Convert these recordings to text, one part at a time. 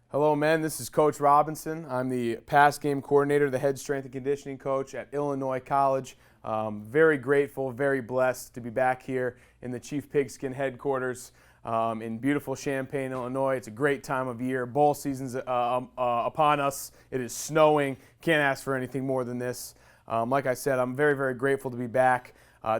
Hello, men. This is Coach Robinson. I'm the pass game coordinator, the head strength and conditioning coach at Illinois College. Very grateful, very blessed to be back here in the Chief Pigskin headquarters in beautiful Champaign, Illinois. It's a great time of year. Bowl season's upon us. It is snowing. Can't ask for anything more than this. Like I said, I'm very, very grateful to be back.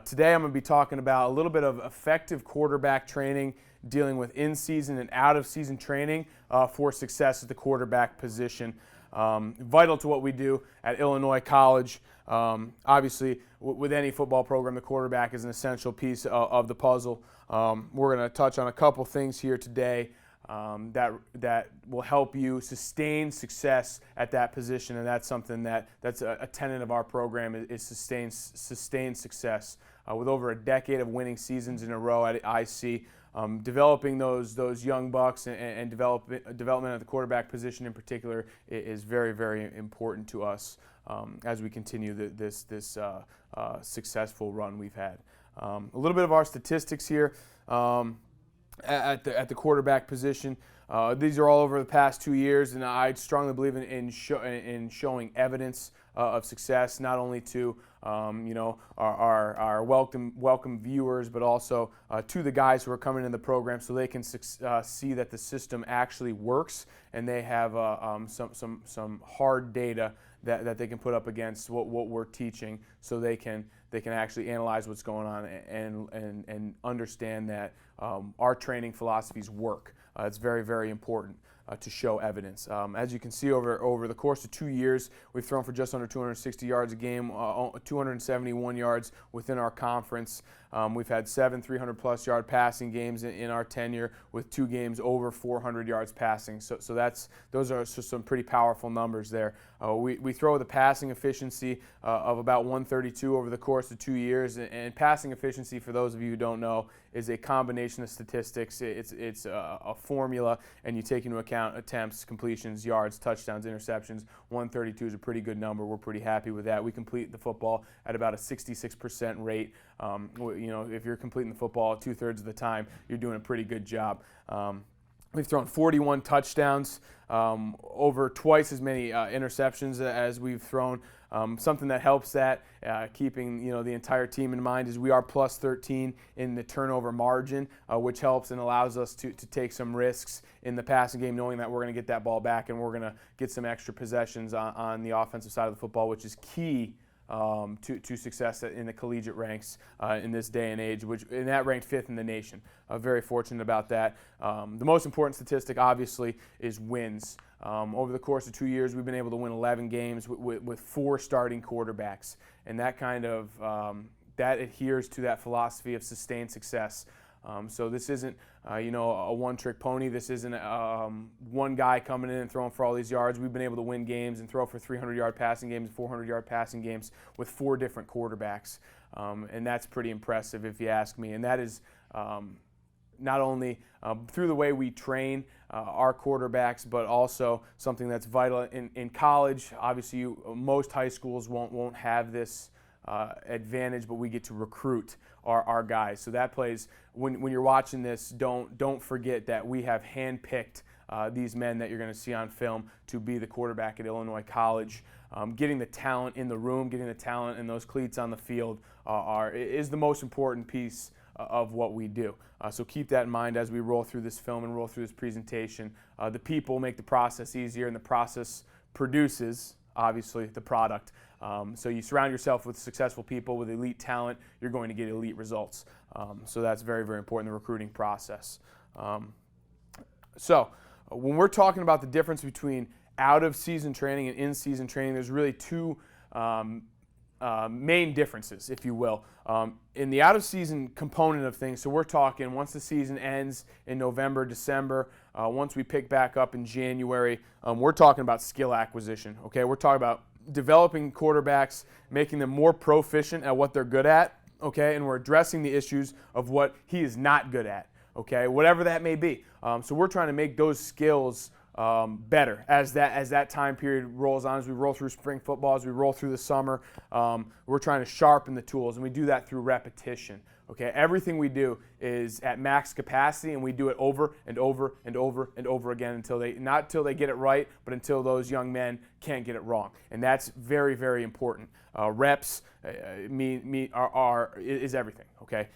Today I'm going to be talking about a little bit of effective quarterback training, dealing with in-season and out-of-season training for success at the quarterback position. Vital to what we do at Illinois College. Obviously, with any football program, the quarterback is an essential piece of the puzzle. We're going to touch on a couple things here today that will help you sustain success at that position, and that's something that's a tenet of our program is sustained success. With over a decade of winning seasons in a row at IC, developing those young bucks and development at the quarterback position in particular is very, very important to us as we continue this successful run we've had. A little bit of our statistics here. At the quarterback position. These are all over the past 2 years, and I strongly believe in showing evidence of success, not only to our welcome viewers, but also to the guys who are coming in the program, so they can see that the system actually works, and they have some hard data that they can put up against what we're teaching, so they can actually analyze what's going on and understand that our training philosophies work. It's very, very important to show evidence. As you can see, over the course of 2 years, we've thrown for just under 260 yards a game, 271 yards within our conference. We've had 7 300-plus yard passing games in our tenure, with 2 games over 400 yards passing. So those are some pretty powerful numbers there. We throw with a passing efficiency of about 132 over the course of 2 years, and passing efficiency, for those of you who don't know, is a combination of statistics. It's a formula, and you take into account attempts, completions, yards, touchdowns, interceptions. 132 is a pretty good number. We're pretty happy with that. We complete the football at about a 66% rate. If you're completing the football 2/3 of the time, you're doing a pretty good job. We've thrown 41 touchdowns, over twice as many interceptions as we've thrown. Something that helps that, keeping the entire team in mind, is we are plus 13 in the turnover margin, which helps and allows us to take some risks in the passing game, knowing that we're going to get that ball back and we're going to get some extra possessions on the offensive side of the football, which is key to success in the collegiate ranks in this day and age, and that ranked 5th in the nation. Very fortunate about that. The most important statistic, obviously, is wins. Over the course of 2 years, we've been able to win 11 games with 4 starting quarterbacks, and that kind of that adheres to that philosophy of sustained success. So this isn't a one-trick pony. This isn't one guy coming in and throwing for all these yards. We've been able to win games and throw for 300-yard passing games, 400-yard passing games with 4 different quarterbacks, and that's pretty impressive if you ask me. And that is not only through the way we train our quarterbacks, but also something that's vital in college. Obviously, most high schools won't have this advantage, but we get to recruit our guys. So that plays, when you're watching this, don't forget that we have handpicked these men that you're going to see on film to be the quarterback at Illinois College. Getting the talent in the room, getting the talent and those cleats on the field is the most important piece of what we do. So keep that in mind as we roll through this film and roll through this presentation. The people make the process easier, and the process produces, obviously, the product. So you surround yourself with successful people, with elite talent, you're going to get elite results. So that's very, very important, the recruiting process. So when we're talking about the difference between out-of-season training and in-season training, there's really 2 main differences, if you will. In the out-of-season component of things, so we're talking once the season ends in November, December, once we pick back up in January, we're talking about skill acquisition. Okay, we're talking about developing quarterbacks, making them more proficient at what they're good at. Okay, and we're addressing the issues of what he is not good at. Okay, whatever that may be. So we're trying to make those skills better as that time period rolls on, as we roll through spring football, as we roll through the summer. We're trying to sharpen the tools, and we do that through repetition. Okay, everything we do is at max capacity, and we do it over and over and over and over again until not till they get it right, but until those young men can't get it wrong. And that's very, very important. Reps is everything. Okay.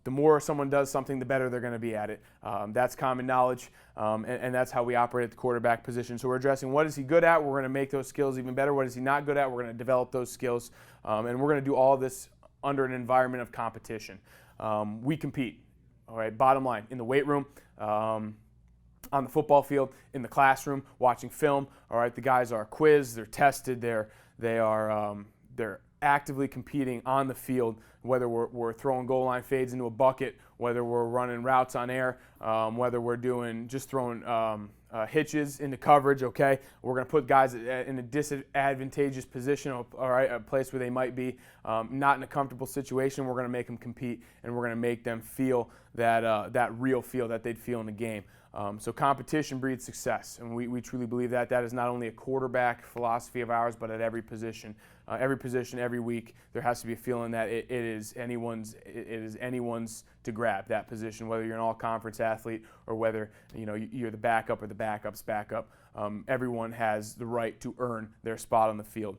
The more someone does something, the better they're going to be at it. That's common knowledge, and that's how we operate at the quarterback position. So we're addressing what is he good at. We're going to make those skills even better. What is he not good at? We're going to develop those skills, and we're going to do all of this under an environment of competition. We compete, all right, bottom line, in the weight room, on the football field, in the classroom, watching film. All right, the guys are quizzed, they're tested, they're actively competing on the field, whether we're throwing goal line fades into a bucket, whether we're running routes on air, whether we're throwing hitches into coverage. Okay, we're going to put guys in a disadvantageous position, all right, a place where they might be not in a comfortable situation. We're going to make them compete, and we're going to make them feel that real feel that they'd feel in the game. So competition breeds success, and we truly believe that. That is not only a quarterback philosophy of ours, but at every position, every week, there has to be a feeling that it is anyone's to grab that position, whether you're an all-conference athlete or whether you're the backup or the backup's backup. Everyone has the right to earn their spot on the field.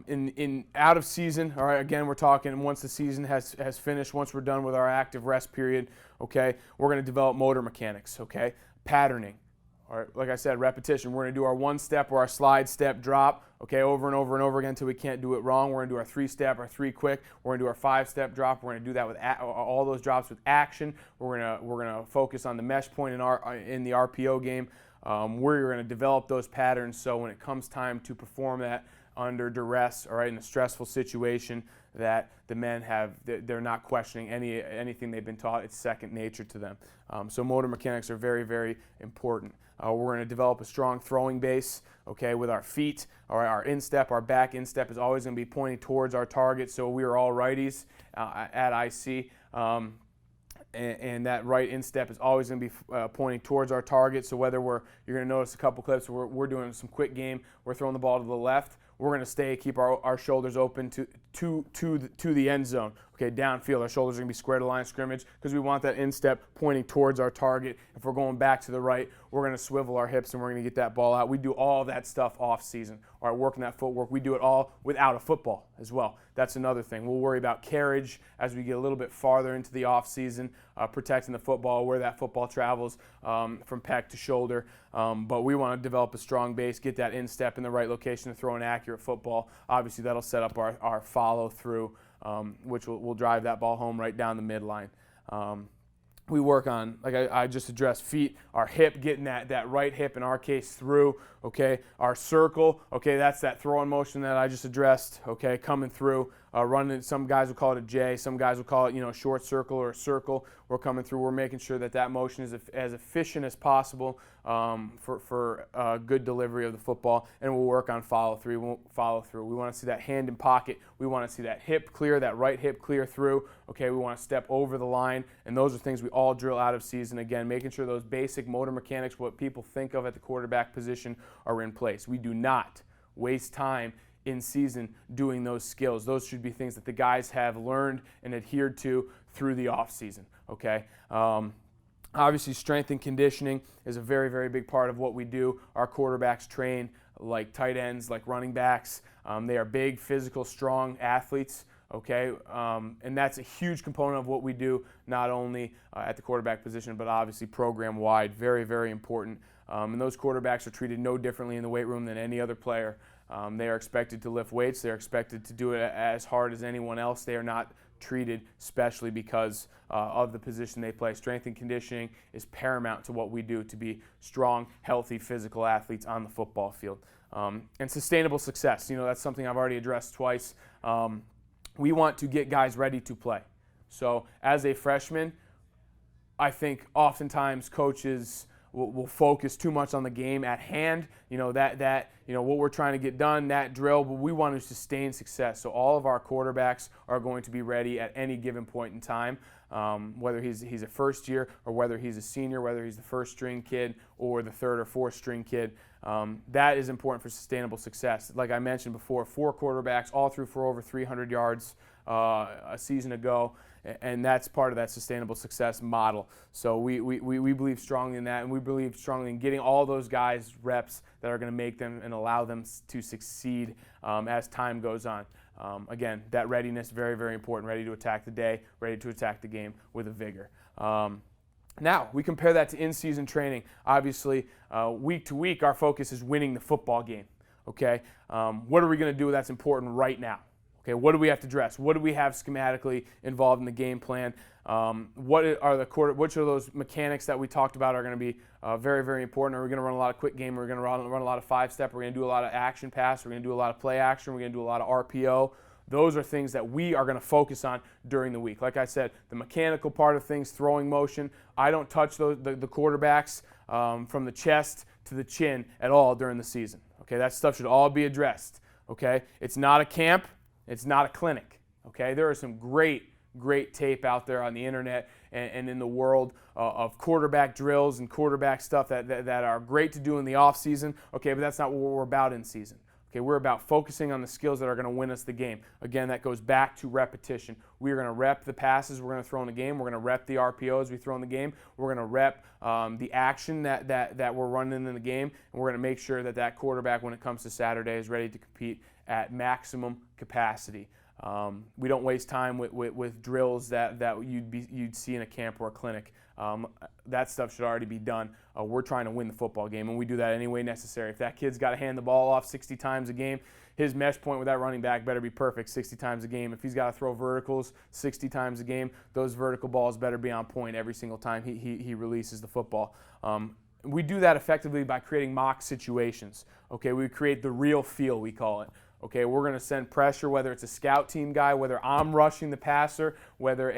In out of season, all right, again, we're talking once the season has finished, once we're done with our active rest period, okay, we're going to develop motor mechanics, okay, patterning. All right, like I said, repetition. We're going to do our one step or our slide step drop, okay, over and over and over again until we can't do it wrong. We're going to do our 3-step, our 3 quick. We're going to do our 5-step drop. We're going to do that with all those drops with action. We're going to focus on the mesh point in the RPO game. We're going to develop those patterns so when it comes time to perform that under duress, all right, in a stressful situation, that the men they're not questioning anything they've been taught. It's second nature to them. So motor mechanics are very, very important. We're going to develop a strong throwing base, okay, with our feet. All right, our instep, our back instep is always going to be pointing towards our target. So we are all righties at IC. And that right instep is always going to be pointing towards our target. So whether you're going to notice a couple clips where we're doing some quick game, we're throwing the ball to the left, we're going to keep our shoulders open to the end zone. Okay, downfield, our shoulders are going to be square to line of scrimmage because we want that instep pointing towards our target. If we're going back to the right, we're going to swivel our hips and we're going to get that ball out. We do all that stuff off season. All right, working that footwork. We do it all without a football as well. That's another thing. We'll worry about carriage as we get a little bit farther into the off season, protecting the football, where that football travels from pec to shoulder. But we want to develop a strong base, get that instep in the right location to throw an accurate football. Obviously, that'll set up our follow through, which will drive that ball home right down the midline. We work on, like I just addressed, feet, our hip, getting that right hip in our case through, okay, our circle, okay, that's that throwing motion that I just addressed, okay, coming through, running, some guys will call it a J, some guys will call it, a short circle or a circle. We're coming through, we're making sure that motion is as efficient as possible for good delivery of the football, and we'll work on follow through. We want to see that hand in pocket. We want to see that hip clear, that right hip clear through. Okay, we want to step over the line, and those are things we all drill out of season. Again, making sure those basic motor mechanics, what people think of at the quarterback position, are in place. We do not waste time in season doing those skills. Those should be things that the guys have learned and adhered to through the off season. Okay. Obviously, strength and conditioning is a very, very big part of what we do. Our quarterbacks train like tight ends, like running backs. They are big, physical, strong athletes. Okay, and that's a huge component of what we do, not only at the quarterback position, but obviously program-wide. Very, very important. And those quarterbacks are treated no differently in the weight room than any other player. They are expected to lift weights. They're expected to do it as hard as anyone else. They are not treated specially because of the position they play. Strength and conditioning is paramount to what we do to be strong, healthy, physical athletes on the football field. And sustainable success, that's something I've already addressed twice. We want to get guys ready to play. So as a freshman, I think oftentimes coaches will focus too much on the game at hand, what we're trying to get done, that drill, but we want to sustain success. So all of our quarterbacks are going to be ready at any given point in time, whether he's a first year or whether he's a senior, whether he's the first string kid or the third or fourth string kid. That is important for sustainable success. Like I mentioned before, 4 quarterbacks all threw for over 300 yards a season ago, And that's part of that sustainable success model. So we believe strongly in that, and we believe strongly in getting all those guys reps that are going to make them and allow them to succeed as time goes on. Again, that readiness, very, very important. Ready to attack the day, ready to attack the game with a vigor. Now, we compare that to in-season training. Obviously, week to week, our focus is winning the football game. Okay? What are we going to do that's important right now? Okay, what do we have to address? What do we have schematically involved in the game plan? Which of those mechanics that we talked about are going to be very, very important? Are we going to run a lot of quick game? Are we going to run a lot of five-step? We're going to do a lot of action pass. We're going to do a lot of play action. We're going to do a lot of RPO. Those are things that we are going to focus on during the week. Like I said, the mechanical part of things, throwing motion, I don't touch the quarterbacks from the chest to the chin at all during the season. Okay, that stuff should all be addressed. Okay, it's not a camp. It's not a clinic, okay? There is some great tape out there on the internet and in the world of quarterback drills and quarterback stuff that are great to do in the off season, okay, but that's not what we're about in season. Okay, we're about focusing on the skills that are going to win us the game. Again, that goes back to repetition. We're going to rep the passes we're going to throw in the game. We're going to rep the RPOs we throw in the game. We're going to rep the action that we're running in the game, and we're going to make sure that quarterback, when it comes to Saturday, is ready to compete at maximum capacity. We don't waste time with drills that you'd see in a camp or a clinic. That stuff should already be done. We're trying to win the football game, and we do that any way necessary. If that kid's got to hand the ball off 60 times a game, his mesh point with that running back better be perfect 60 times a game. If he's got to throw verticals 60 times a game, those vertical balls better be on point every single time he releases the football. We do that effectively by creating mock situations. Okay, we create the real feel, we call it. Okay, we're going to send pressure, whether it's a scout team guy, whether I'm rushing the passer, whether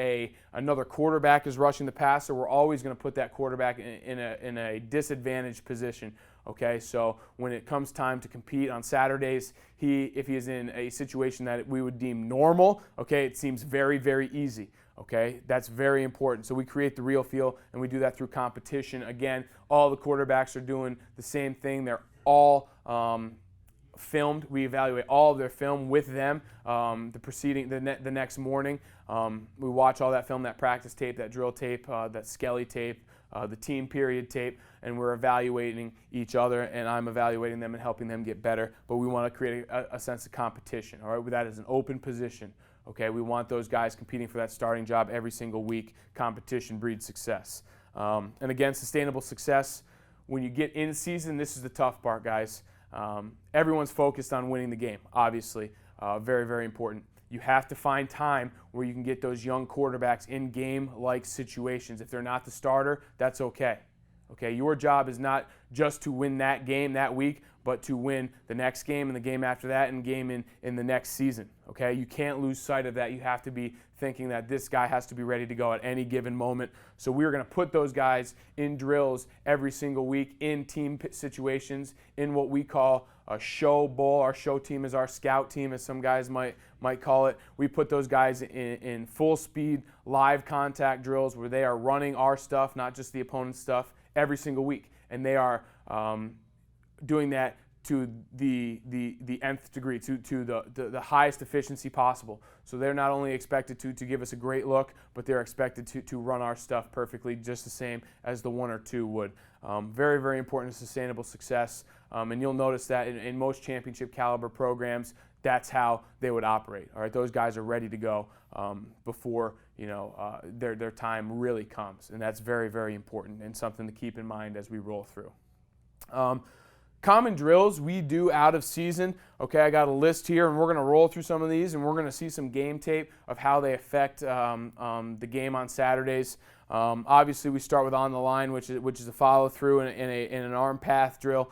another quarterback is rushing the passer. We're always going to put that quarterback in a disadvantaged position. Okay, so when it comes time to compete on Saturdays, if he is in a situation that we would deem normal, okay, it seems very, very easy. Okay, that's very important. So we create the real feel, and we do that through competition. Again, all the quarterbacks are doing the same thing. They're all filmed. We evaluate all of their film with them the next morning. We watch all that film, that practice tape, that drill tape, that Skelly tape, the team period tape, and we're evaluating each other, and I'm evaluating them and helping them get better. But we want to create a sense of competition. All right, that is an open position. Okay, we want those guys competing for that starting job every single week. Competition breeds success. And again, sustainable success. When you get in season, this is the tough part, guys. Everyone's focused on winning the game, obviously. Very, very important. You have to find time where you can get those young quarterbacks in game-like situations. If they're not the starter, that's okay. Okay, your job is not just to win that game that week, but to win the next game and the game after that and game in the next season. Okay, you can't lose sight of that. You have to be thinking that this guy has to be ready to go at any given moment. So we're going to put those guys in drills every single week in team situations in what we call a show bowl. Our show team is our scout team, as some guys might call it. We put those guys in full speed live contact drills where they are running our stuff, not just the opponent's stuff, every single week. And they are doing that to the nth degree, to the highest efficiency possible. So they're not only expected to give us a great look, but they're expected to run our stuff perfectly, just the same as the one or two would. Very, very important to sustainable success. And you'll notice that in most championship caliber programs, that's how they would operate. All right, those guys are ready to go before their time really comes, and that's very, very important and something to keep in mind as we roll through. Common drills we do out of season. Okay, I got a list here, and we're going to roll through some of these, and we're going to see some game tape of how they affect the game on Saturdays. Obviously, we start with on the line, which is a follow through in an arm path drill,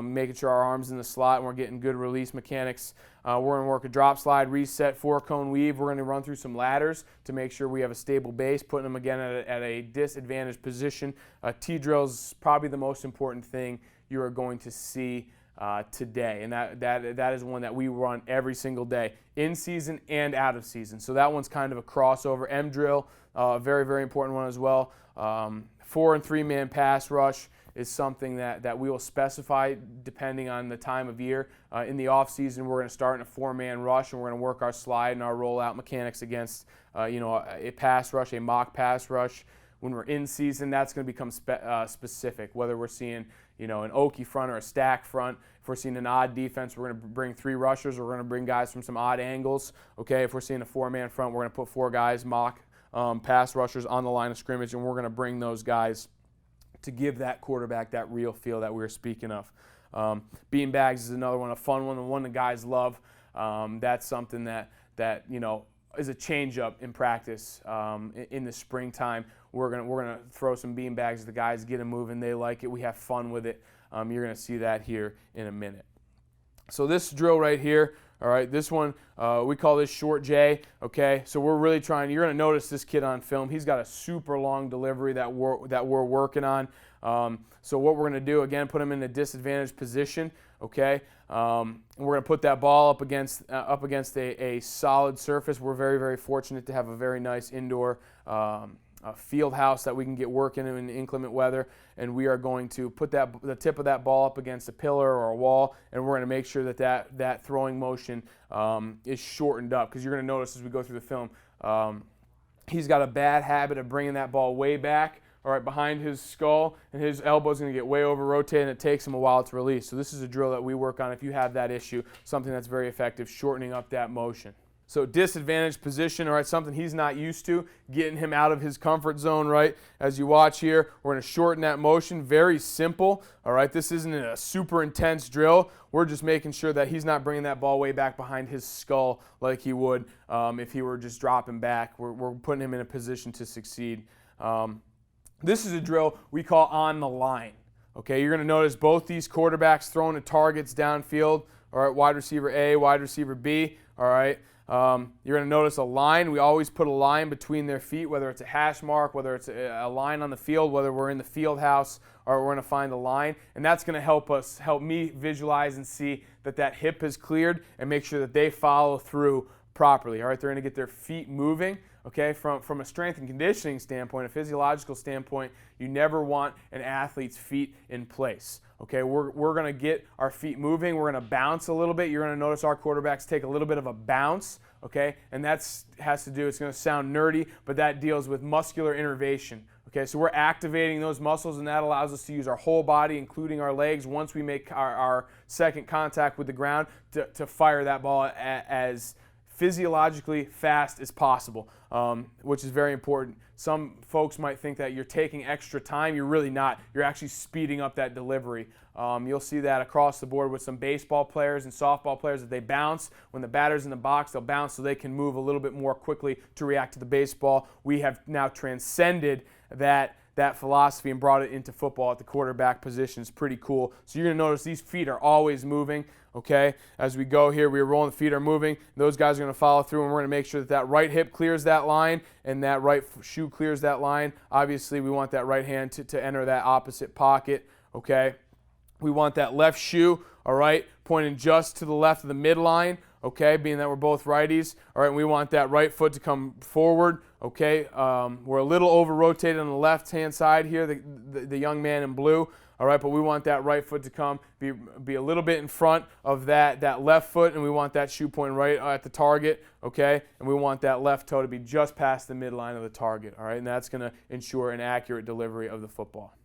making sure our arm's in the slot and we're getting good release mechanics. We're going to work a drop slide, reset, 4-cone weave. We're going to run through some ladders to make sure we have a stable base, putting them again at a disadvantaged position. T-drill is probably the most important thing you are going to see today, and that is one that we run every single day, in season and out of season. So that one's kind of a crossover. M drill, very, very important one as well. 4- and 3-man pass rush, is something that we will specify depending on the time of year. In the off season, we're going to start in a 4-man rush, and we're going to work our slide and our rollout mechanics against a pass rush, a mock pass rush. When we're in season, that's going to become specific, whether we're seeing an Okie front or a stack front. If we're seeing an odd defense, we're going to bring 3 rushers. We're going to bring guys from some odd angles. Okay, if we're seeing a 4-man front, we're going to put 4 guys, mock pass rushers on the line of scrimmage, and we're going to bring those guys to give that quarterback that real feel that we were speaking of. Bean bags is another one, a fun one, the one the guys love. That's something that is a change-up in practice in the springtime. We're gonna throw some bean bags at the guys, get them moving. They like it. We have fun with it. You're gonna see that here in a minute. So this drill right here, all right, this one we call this short J. Okay, so we're really trying. You're gonna notice this kid on film. He's got a super long delivery that we're working on. So what we're gonna do again, put him in a disadvantaged position. Okay, we're going to put that ball up against a solid surface. We're very, very fortunate to have a very nice indoor field house that we can get working in inclement weather, and we are going to put the tip of that ball up against a pillar or a wall, and we're going to make sure that throwing motion is shortened up, because you're going to notice as we go through the film, he's got a bad habit of bringing that ball way back, all right, behind his skull, and his elbow's going to get way over rotated, and it takes him a while to release. So this is a drill that we work on if you have that issue, something that's very effective, shortening up that motion. So disadvantaged position, all right, something he's not used to, getting him out of his comfort zone, right? As you watch here, we're going to shorten that motion. Very simple, all right? This isn't a super intense drill. We're just making sure that he's not bringing that ball way back behind his skull like he would if he were just dropping back. We're putting him in a position to succeed. This is a drill we call on the line. Okay, you're going to notice both these quarterbacks throwing the targets downfield. All right, wide receiver A, wide receiver B. All right, you're going to notice a line. We always put a line between their feet, whether it's a hash mark, whether it's a line on the field, whether we're in the field house, or we're going to find a line. And that's going to help me visualize and see that hip is cleared and make sure that they follow through properly. All right, they're going to get their feet moving. Okay, from a strength and conditioning standpoint, a physiological standpoint, you never want an athlete's feet in place. Okay, we're going to get our feet moving. We're going to bounce a little bit. You're going to notice our quarterbacks take a little bit of a bounce. Okay, and it's going to sound nerdy, but that deals with muscular innervation. Okay, so we're activating those muscles, and that allows us to use our whole body, including our legs, once we make our second contact with the ground to fire that ball as physiologically fast as possible, which is very important. Some folks might think that you're taking extra time. You're really not. You're actually speeding up that delivery. You'll see that across the board with some baseball players and softball players that they bounce. When the batter's in the box, they'll bounce so they can move a little bit more quickly to react to the baseball. We have now transcended that philosophy and brought it into football at the quarterback position. It's pretty cool. So you're going to notice these feet are always moving. Okay, as we go here, we're rolling, the feet are moving. Those guys are going to follow through, and we're going to make sure that right hip clears that line and that right shoe clears that line. Obviously, we want that right hand to enter that opposite pocket. Okay, we want that left shoe, all right, pointing just to the left of the midline. Okay, being that we're both righties. All right, and we want that right foot to come forward. Okay, we're a little over-rotated on the left-hand side here, the young man in blue. All right, but we want that right foot to be a little bit in front of that left foot, and we want that shoe point right at the target, okay? And we want that left toe to be just past the midline of the target, all right? And that's going to ensure an accurate delivery of the football.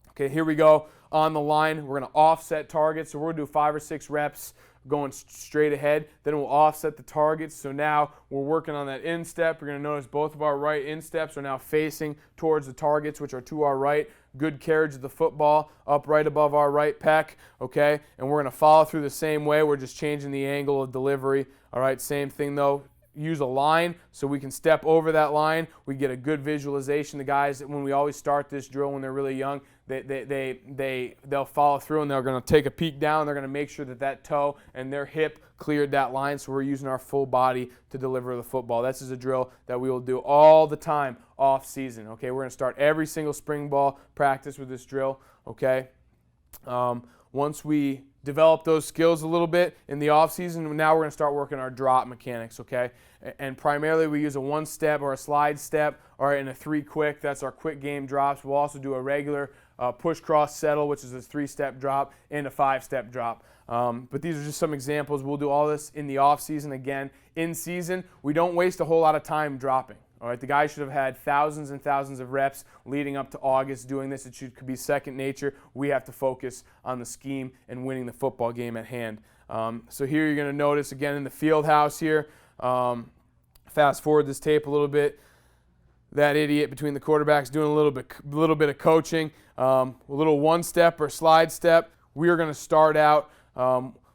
Okay, here we go on the line. We're going to offset targets, so we're going to do 5 or 6 reps going straight ahead. Then we'll offset the targets. So now we're working on that instep. You're going to notice both of our right insteps are now facing towards the targets, which are to our right. Good carriage of the football up right above our right pec, okay? And we're going to follow through the same way. We're just changing the angle of delivery. All right, same thing though. Use a line so we can step over that line. We get a good visualization. The guys, when we always start this drill when they're really young, they'll follow through and they're going to take a peek down. They're going to make sure that toe and their hip cleared that line, so we're using our full body to deliver the football. This is a drill that we will do all the time off season. Okay, we're going to start every single spring ball practice with this drill. Okay, once we develop those skills a little bit in the off season, now we're going to start working our drop mechanics. Okay, and primarily we use a 1-step or a slide step, or in a 3 quick. That's our quick game drops. We'll also do a regular push, cross, settle, which is a 3-step drop, and a 5-step drop. But these are just some examples. We'll do all this in the off season. Again, in season, we don't waste a whole lot of time dropping. All right, the guys should have had thousands and thousands of reps leading up to August doing this. It could be second nature. We have to focus on the scheme and winning the football game at hand. So here you're going to notice, again, in the field house here, fast forward this tape a little bit, that idiot between the quarterbacks doing a little bit of coaching, a little one-step or slide step. We are going to start out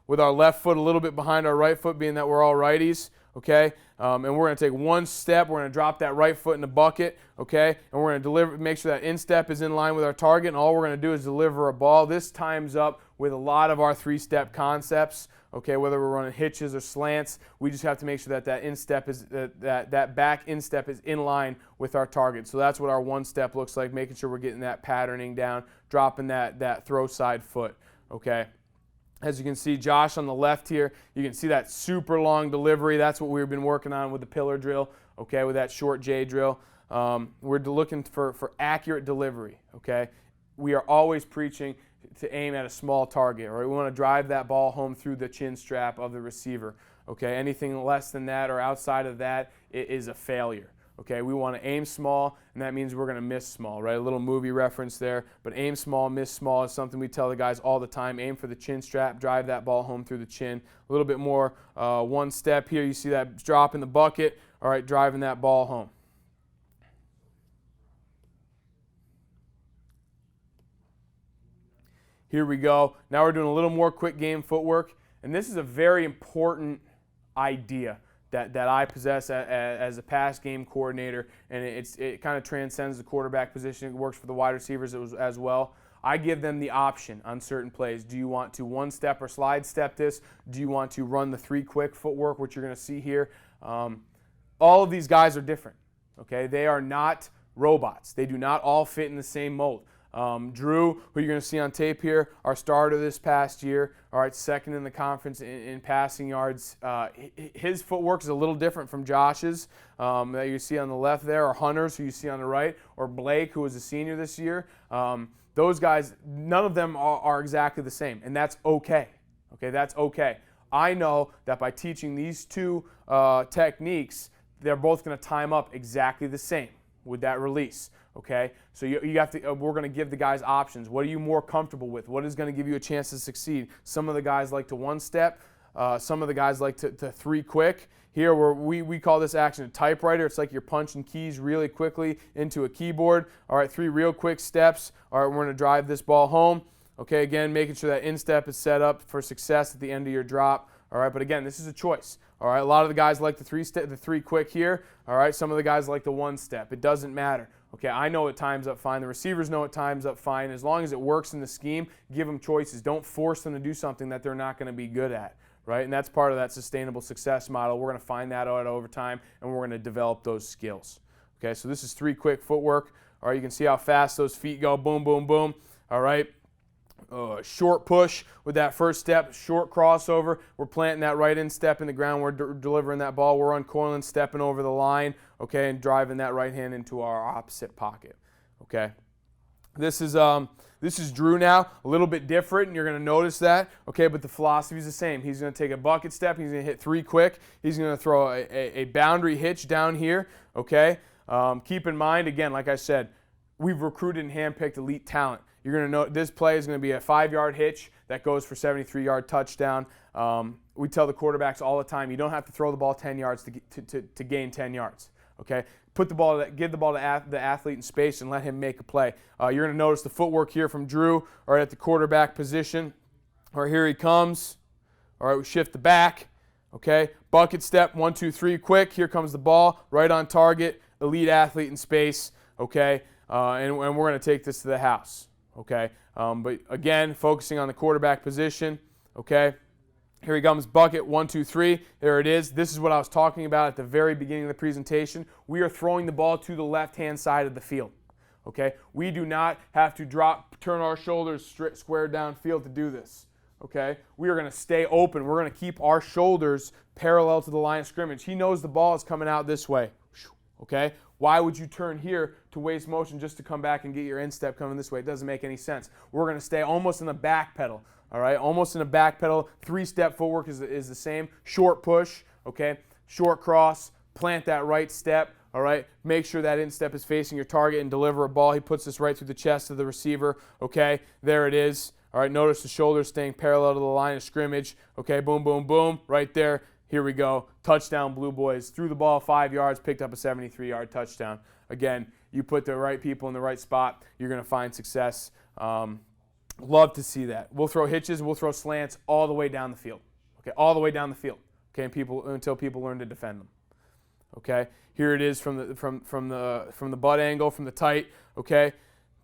with our left foot a little bit behind our right foot, being that we're all righties. Okay, and we're going to take one step. We're going to drop that right foot in the bucket, okay, and we're going to make sure that instep is in line with our target, and all we're going to do is deliver a ball. This times up with a lot of our 3-step concepts, okay, whether we're running hitches or slants. We just have to make sure that instep is that back instep is in line with our target. So that's what our one step looks like, making sure we're getting that patterning down, dropping that throw side foot, okay. As you can see, Josh on the left here, you can see that super long delivery. That's what we've been working on with the pillar drill, okay, with that short J drill. We're looking for accurate delivery, okay. We are always preaching to aim at a small target, right? We want to drive that ball home through the chin strap of the receiver, okay. Anything less than that or outside of that is a failure. Okay, we want to aim small, and that means we're going to miss small, right? A little movie reference there, but aim small, miss small is something we tell the guys all the time. Aim for the chin strap, drive that ball home through the chin. A little bit more one step here. You see that drop in the bucket, all right, driving that ball home. Here we go. Now we're doing a little more quick game footwork, and this is a very important idea that I possess as a pass game coordinator, and it kind of transcends the quarterback position. It works for the wide receivers as well. I give them the option on certain plays. Do you want to one-step or slide step this? Do you want to run the 3 quick footwork, which you're going to see here? All of these guys are different. Okay, they are not robots. They do not all fit in the same mold. Drew, who you're going to see on tape here, our starter this past year, all right, second in the conference in passing yards. His footwork is a little different from Josh's that you see on the left there, or Hunter's, who you see on the right, or Blake, who was a senior this year. Those guys, none of them are exactly the same, and that's okay. Okay, that's okay. I know that by teaching these 2 techniques, they're both going to time up exactly the same with that release. Okay, so you have to. We're going to give the guys options. What are you more comfortable with? What is going to give you a chance to succeed? Some of the guys like to one-step. Some of the guys like to 3 quick. Here, we call this action a typewriter. It's like you're punching keys really quickly into a keyboard. All right, 3 real quick steps. All right, we're going to drive this ball home. Okay, again, making sure that instep is set up for success at the end of your drop. All right, but again, this is a choice. All right, a lot of the guys like the 3 quick here. All right, some of the guys like the one-step. It doesn't matter. Okay, I know it times up fine. The receivers know it times up fine. As long as it works in the scheme, give them choices. Don't force them to do something that they're not going to be good at, right? And that's part of that sustainable success model. We're going to find that out over time, and we're going to develop those skills. Okay, so this is 3 quick footwork. All right, you can see how fast those feet go. Boom, boom, boom. All right. Short push with that first step, short crossover. We're planting that right instep in the ground. We're delivering that ball. We're uncoiling, stepping over the line, okay, and driving that right hand into our opposite pocket, okay. This is Drew now, a little bit different, and you're going to notice that, okay, but the philosophy is the same. He's going to take a bucket step. He's going to hit 3 quick. He's going to throw a boundary hitch down here, okay. Keep in mind, again, like I said, we've recruited and handpicked elite talent. You're going to know this play is going to be a 5-yard hitch that goes for 73-yard touchdown. We tell the quarterbacks all the time, you don't have to throw the ball 10 yards to gain 10 yards. Okay, give the ball to the athlete in space and let him make a play. You're going to notice the footwork here from Drew, right at the quarterback position. All right, here he comes. All right, we shift the back. Okay, bucket step, 1, 2, 3, quick. Here comes the ball, right on target, elite athlete in space. Okay, and we're going to take this to the house. Okay, but again, focusing on the quarterback position. Okay, here he comes, bucket, 1, 2, 3. There it is. This is what I was talking about at the very beginning of the presentation. We are throwing the ball to the left-hand side of the field. Okay, we do not have to turn our shoulders square downfield to do this. Okay, we are going to stay open. We're going to keep our shoulders parallel to the line of scrimmage. He knows the ball is coming out this way. okay? Why would you turn here to waste motion just to come back and get your instep coming this way? It doesn't make any sense. We're going to stay almost in the back pedal, all right? Almost in the back pedal. 3-step footwork is the same. Short push, okay? Short cross, plant that right step, all right? Make sure that instep is facing your target and deliver a ball. He puts this right through the chest of the receiver, okay? There it is. All right, notice the shoulders staying parallel to the line of scrimmage. Okay, boom, boom, boom, right there. Here we go. Touchdown, Blue Boys. Threw the ball 5 yards, picked up a 73-yard touchdown. Again, you put the right people in the right spot, you're going to find success. Love to see that. We'll throw hitches, we'll throw slants all the way down the field. Okay, all the way down the field. Okay, until people learn to defend them. Okay, here it is from the butt angle, from the tight. Okay.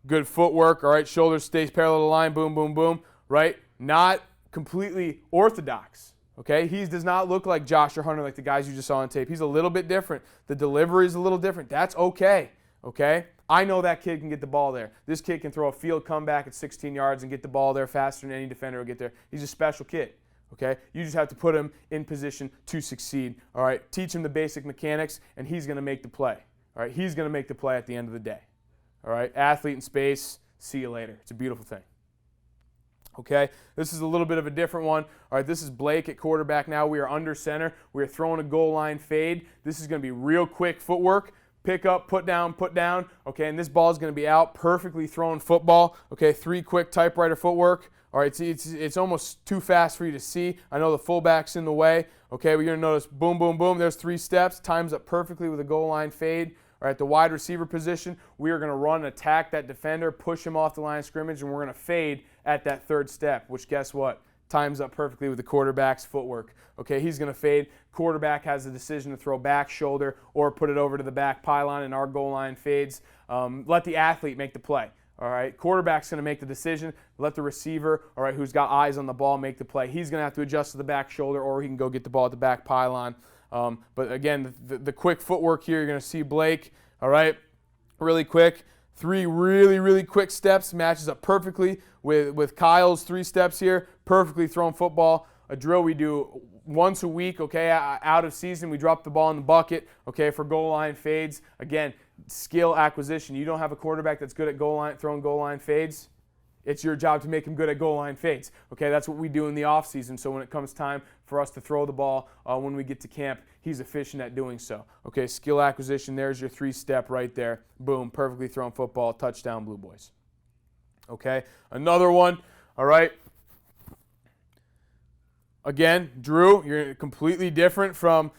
Good footwork, all right, shoulders stays parallel to the line, boom, boom, boom, right? Not completely orthodox, okay? He does not look like Josh or Hunter like the guys you just saw on tape. He's a little bit different. The delivery is a little different. That's okay, okay? I know that kid can get the ball there. This kid can throw a field comeback at 16 yards and get the ball there faster than any defender will get there. He's a special kid, okay? You just have to put him in position to succeed, all right? Teach him the basic mechanics, and he's going to make the play, all right? He's going to make the play at the end of the day. All right, athlete in space, see you later. It's a beautiful thing. Okay, this is a little bit of a different one. All right, this is Blake at quarterback now. We are under center. We are throwing a goal line fade. This is going to be real quick footwork. Pick up, put down, okay, and this ball is going to be out. Perfectly thrown football. Okay, 3 quick typewriter footwork. All right, it's almost too fast for you to see. I know the fullback's in the way. Okay, we're going to notice boom, boom, boom. There's 3 steps. Times up perfectly with a goal line fade. All right, the wide receiver position, we are going to run and attack that defender, push him off the line of scrimmage, and we're going to fade at that 3rd step, which guess what? Times up perfectly with the quarterback's footwork. Okay, he's going to fade. Quarterback has the decision to throw back shoulder or put it over to the back pylon, and our goal line fades. Let the athlete make the play. All right, quarterback's going to make the decision. Let the receiver, all right, who's got eyes on the ball, make the play. He's going to have to adjust to the back shoulder, or he can go get the ball at the back pylon. But again, the quick footwork here, you're going to see Blake, all right, really quick. 3 really, really quick steps, matches up perfectly with Kyle's 3 steps here. Perfectly thrown football. A drill we do once a week, okay, out of season. We drop the ball in the bucket, okay, for goal line fades. Again, skill acquisition. You don't have a quarterback that's good at throwing goal line fades. It's your job to make him good at goal line fades. Okay, that's what we do in the offseason. So when it comes time for us to throw the ball when we get to camp, he's efficient at doing so. Okay, skill acquisition, there's your 3-step right there. Boom, perfectly thrown football, touchdown, Blue Boys. Okay, another one, all right. Again, Drew, you're completely different from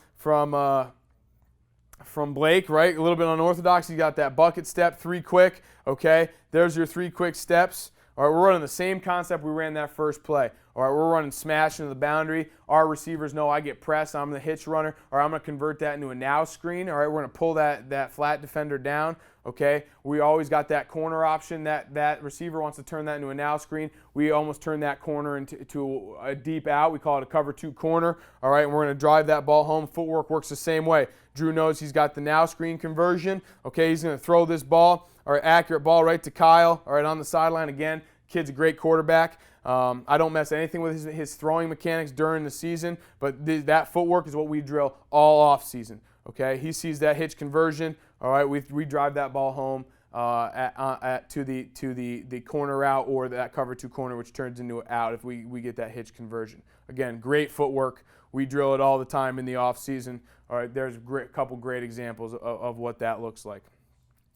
Blake, right? A little bit unorthodox. You got that bucket step, 3 quick, okay? There's your 3 quick steps. All right, we're running the same concept we ran that first play. All right, we're running smash into the boundary. Our receivers know I get pressed. I'm the hitch runner. Or I'm going to convert that into a now screen. All right, we're going to pull that flat defender down. Okay, we always got that corner option. That receiver wants to turn that into a now screen. We almost turn that corner into a deep out. We call it a cover 2 corner. All right, and we're going to drive that ball home. Footwork works the same way. Drew knows he's got the now screen conversion. Okay, he's going to throw this ball. All right, accurate ball right to Kyle. All right, on the sideline again. Kid's a great quarterback. I don't mess anything with his throwing mechanics during the season, but that footwork is what we drill all off season. Okay, he sees that hitch conversion. All right, we drive that ball home to the corner route or that cover 2 corner, which turns into an out if we get that hitch conversion. Again, great footwork. We drill it all the time in the off season. All right, there's a couple great examples of what that looks like.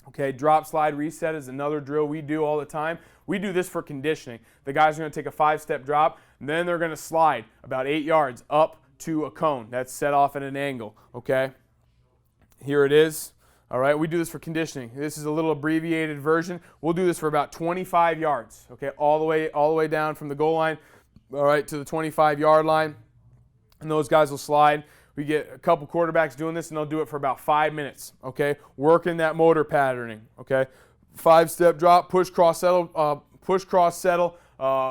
Okay, drop slide reset is another drill we do all the time. We do this for conditioning. The guys are going to take a 5-step drop, and then they're going to slide about 8 yards up to a cone. That's set off at an angle, okay? Here it is. All right, we do this for conditioning. This is a little abbreviated version. We'll do this for about 25 yards, okay, all the way down from the goal line, all right, to the 25-yard line. And those guys will slide. We get a couple quarterbacks doing this, and they'll do it for about 5 minutes, okay? Working that motor patterning, okay? 5-step drop, push, cross, settle,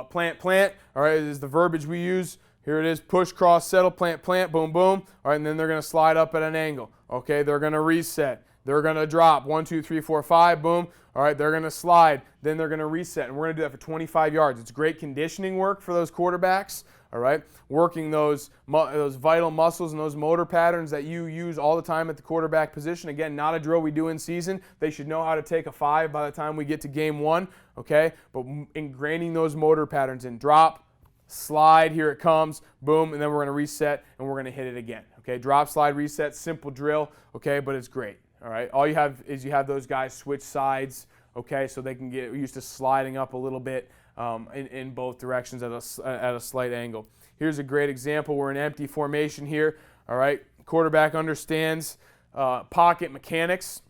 plant, plant. All right, this is the verbiage we use. Here it is, push, cross, settle, plant, plant, boom, boom. All right, and then they're going to slide up at an angle, okay? They're going to reset. They're going to drop 1, 2, 3, 4, 5, boom. All right, they're going to slide. Then they're going to reset, and we're going to do that for 25 yards. It's great conditioning work for those quarterbacks, all right, working those vital muscles and those motor patterns that you use all the time at the quarterback position. Again, not a drill we do in season. They should know how to take a 5 by the time we get to game 1, okay, but ingraining those motor patterns in drop, slide, here it comes, boom, and then we're going to reset, and we're going to hit it again, okay. Drop, slide, reset, simple drill, okay, but it's great. All right, all you have is those guys switch sides, okay, so they can get used to sliding up a little bit in both directions at a slight angle. Here's a great example. We're in empty formation here, all right. Quarterback understands pocket mechanics.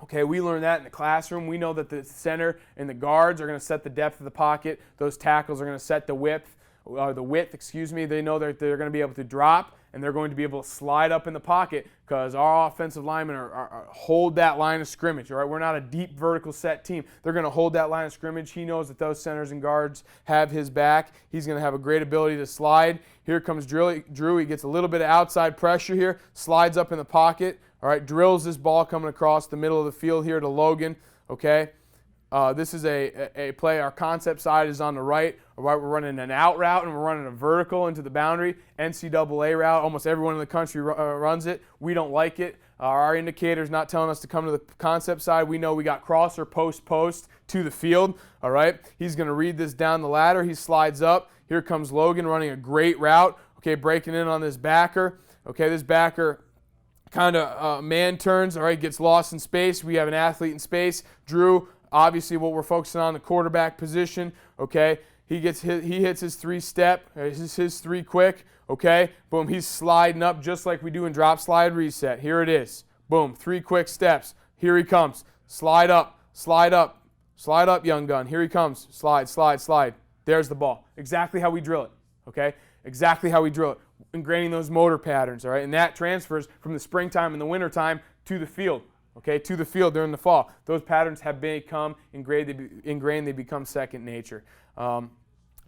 Okay, we learned that in the classroom. We know that the center and the guards are going to set the depth of the pocket. Those tackles are going to set the width. They know that they're going to be able to drop, and they're going to be able to slide up in the pocket because our offensive linemen hold that line of scrimmage. All right, we're not a deep vertical set team. They're going to hold that line of scrimmage. He knows that those centers and guards have his back. He's going to have a great ability to slide. Here comes Drew. He gets a little bit of outside pressure here, slides up in the pocket. All right, drills this ball coming across the middle of the field here to Logan. Okay. This is a play. Our concept side is on the right. All right, we're running an out route and we're running a vertical into the boundary. NCAA route. Almost everyone in the country runs it. We don't like it. Our indicator's not telling us to come to the concept side. We know we got crosser, post to the field. All right, he's going to read this down the ladder. He slides up. Here comes Logan running a great route. Okay, breaking in on this backer. Okay, this backer kind of man turns. All right, gets lost in space. We have an athlete in space. Drew. Obviously, what we're focusing on, the quarterback position, okay? He hits his 3-step, his 3 quick, okay? Boom, he's sliding up just like we do in drop, slide, reset. Here it is. Boom, 3 quick steps. Here he comes. Slide up, young gun. Here he comes. Slide, slide, slide. There's the ball. Exactly how we drill it, okay? Exactly how we drill it. Ingraining those motor patterns, all right? And that transfers from the springtime and the wintertime to the field. Okay, to the field during the fall. Those patterns have become ingrained. They become second nature.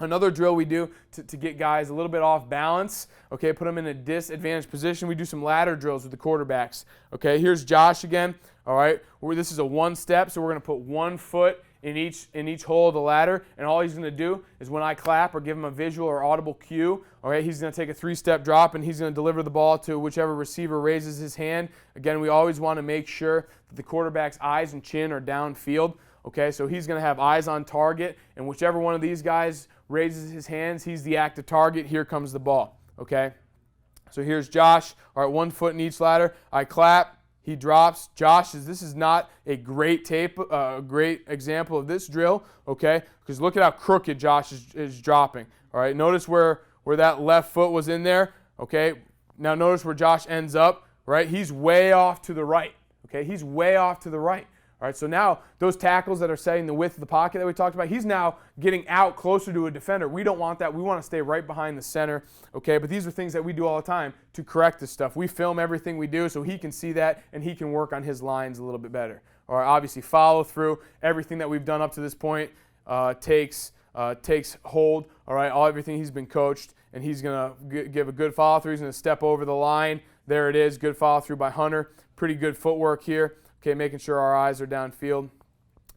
Another drill we do to get guys a little bit off balance, okay, put them in a disadvantaged position. We do some ladder drills with the quarterbacks. Okay, here's Josh again. All right, this is a 1-step, so we're going to put 1 foot in each hole of the ladder, and all he's going to do is when I clap or give him a visual or audible cue, okay, he's going to take a 3-step drop and he's going to deliver the ball to whichever receiver raises his hand. Again, we always want to make sure that the quarterback's eyes and chin are downfield. Okay, so he's going to have eyes on target, and whichever one of these guys raises his hands, he's the active target. Here comes the ball. Okay, so here's Josh. All right, 1 foot in each ladder. I clap. He drops. This is not a great great example of this drill, okay? Because look at how crooked Josh is dropping. All right, notice where that left foot was in there, okay? Now notice where Josh ends up, right? He's way off to the right, okay? He's way off to the right. All right, so now those tackles that are setting the width of the pocket that we talked about, he's now getting out closer to a defender. We don't want that. We want to stay right behind the center, okay? But these are things that we do all the time to correct this stuff. We film everything we do so he can see that and he can work on his lines a little bit better. All right, obviously follow through. Everything that we've done up to this point takes hold, all right? Everything he's been coached, and he's going to give a good follow through. He's going to step over the line. There it is, good follow through by Hunter. Pretty good footwork here. Okay, making sure our eyes are downfield.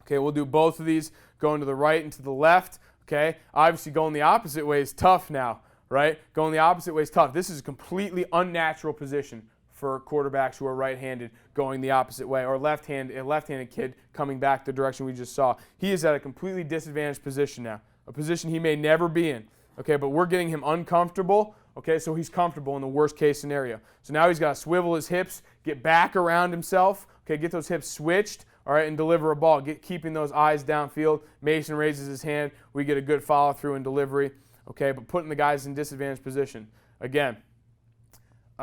Okay, we'll do both of these, going to the right and to the left. Okay, obviously going the opposite way is tough now, right? Going the opposite way is tough. This is a completely unnatural position for quarterbacks who are right-handed going the opposite way, or a left-handed kid coming back the direction we just saw. He is at a completely disadvantaged position now, a position he may never be in. Okay, but we're getting him uncomfortable. Okay, so he's comfortable in the worst-case scenario. So now he's got to swivel his hips, get back around himself. Okay, get those hips switched, all right, and deliver a ball. Keeping those eyes downfield. Mason raises his hand. We get a good follow-through and delivery. Okay, but putting the guys in disadvantaged position. Again,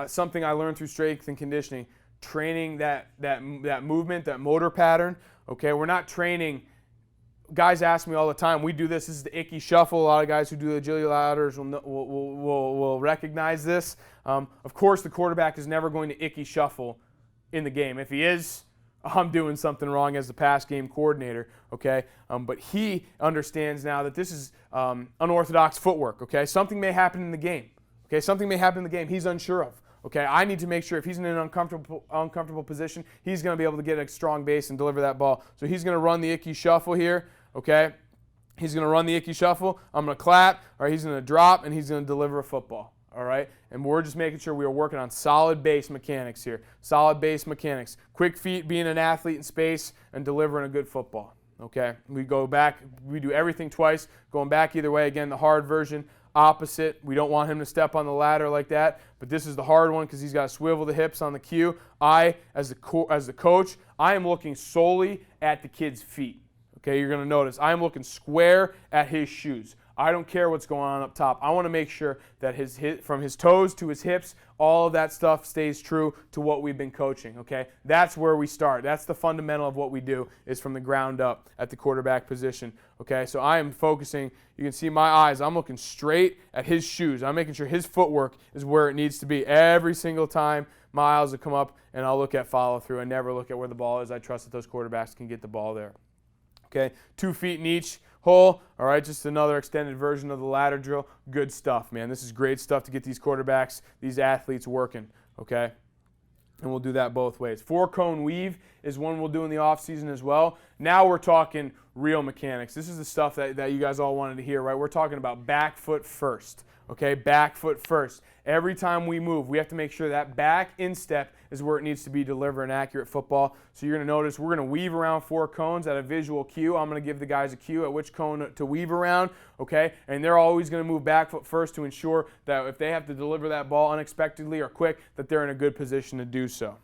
something I learned through strength and conditioning, training that movement, that motor pattern. Okay, we're not training. Guys ask me all the time, we do this. This is the icky shuffle. A lot of guys who do agility ladders will recognize this. Of course, the quarterback is never going to icky shuffle in the game. If he is, I'm doing something wrong as the pass game coordinator, okay? But he understands now that this is unorthodox footwork, okay? Something may happen in the game, okay? Something may happen in the game he's unsure of, Okay, I need to make sure if he's in an uncomfortable position, he's going to be able to get a strong base and deliver that ball. So he's going to run the Ickey shuffle here. Okay, he's going to run the Ickey shuffle. I'm going to clap. All right, he's going to drop, and he's going to deliver a football. All right, and we're just making sure we are working on solid base mechanics here. Solid base mechanics. Quick feet, being an athlete in space, and delivering a good football. Okay, we go back. We do everything twice. Going back either way. Again, the hard version. Opposite. We don't want him to step on the ladder like that, but this is the hard one because he's got to swivel the hips on the cue. As the coach, I am looking solely at the kid's feet. Okay, you're going to notice I am looking square at his shoes. I don't care what's going on up top. I want to make sure that from his toes to his hips, all of that stuff stays true to what we've been coaching, okay? That's where we start. That's the fundamental of what we do, is from the ground up at the quarterback position, okay? So I am focusing. You can see my eyes. I'm looking straight at his shoes. I'm making sure his footwork is where it needs to be every single time my eyes will come up, and I'll look at follow-through. I never look at where the ball is. I trust that those quarterbacks can get the ball there. Okay, 2 feet in each hole. All right, just another extended version of the ladder drill. Good stuff, man. This is great stuff to get these quarterbacks, these athletes working, okay? And we'll do that both ways. 4-cone weave is one we'll do in the offseason as well. Now we're talking real mechanics. This is the stuff that you guys all wanted to hear, right? We're talking about back foot first, okay? Back foot first. Every time we move, we have to make sure that back instep is where it needs to be to deliver an accurate football. So you're going to notice we're going to weave around 4 cones at a visual cue. I'm going to give the guys a cue at which cone to weave around, okay? And they're always going to move back foot first to ensure that if they have to deliver that ball unexpectedly or quick, that they're in a good position to do so.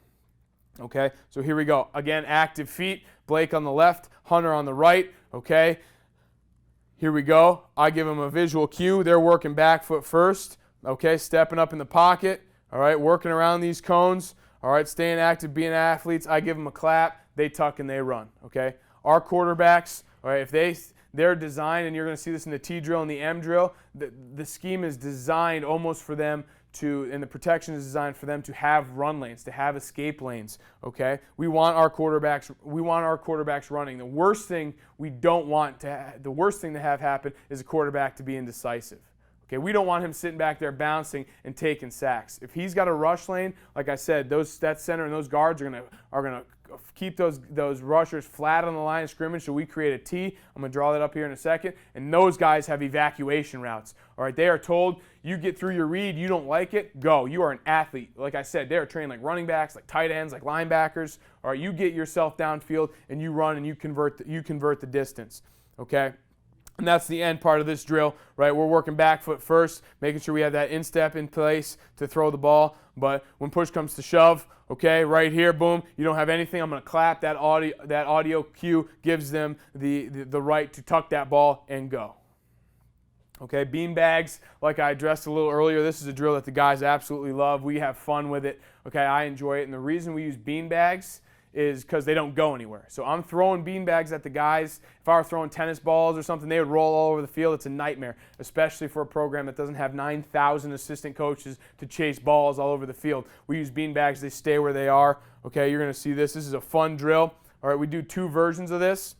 Okay, so here we go. Again, active feet. Blake on the left, Hunter on the right, okay? Here we go. I give them a visual cue. They're working back foot first. Okay, stepping up in the pocket, all right, working around these cones, all right, staying active, being athletes. I give them a clap, they tuck and they run, okay? Our quarterbacks, all right, if they're designed, and you're going to see this in the T drill and the M drill, the scheme is designed almost for them to, and the protection is designed for them to have run lanes, to have escape lanes, okay? We want our quarterbacks running. The worst thing to have happen is a quarterback to be indecisive. Okay, we don't want him sitting back there bouncing and taking sacks. If he's got a rush lane, like I said, that center and those guards are gonna keep those rushers flat on the line of scrimmage. So we create a T. I'm gonna draw that up here in a second. And those guys have evacuation routes. All right, they are told, you get through your read, you don't like it, go. You are an athlete. Like I said, they are trained like running backs, like tight ends, like linebackers. All right, you get yourself downfield and you run and you convert the distance. Okay. And that's the end part of this drill, right? We're working back foot first, making sure we have that instep in place to throw the ball. But when push comes to shove, okay, right here, boom, you don't have anything. I'm going to clap. That audio cue gives them the right to tuck that ball and go. Okay, bean bags, like I addressed a little earlier, this is a drill that the guys absolutely love. We have fun with it. Okay, I enjoy it. And the reason we use bean bags is because they don't go anywhere. So I'm throwing beanbags at the guys. If I were throwing tennis balls or something, they would roll all over the field. It's a nightmare, especially for a program that doesn't have 9,000 assistant coaches to chase balls all over the field. We use beanbags. They stay where they are. Okay, you're going to see this. This is a fun drill. All right, we do 2 versions of this.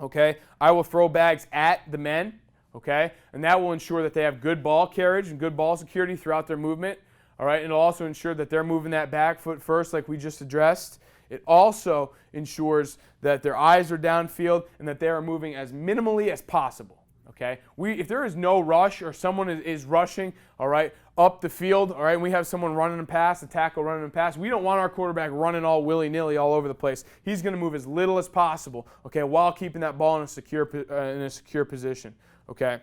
Okay, I will throw bags at the men. Okay, and that will ensure that they have good ball carriage and good ball security throughout their movement. All right, and it'll also ensure that they're moving that back foot first like we just addressed. It also ensures that their eyes are downfield and that they are moving as minimally as possible. Okay, if there is no rush or someone is rushing, all right, up the field, all right, and we have someone running and pass, a tackle running and pass, we don't want our quarterback running all willy-nilly all over the place. He's going to move as little as possible, okay, while keeping that ball in a secure position. Okay.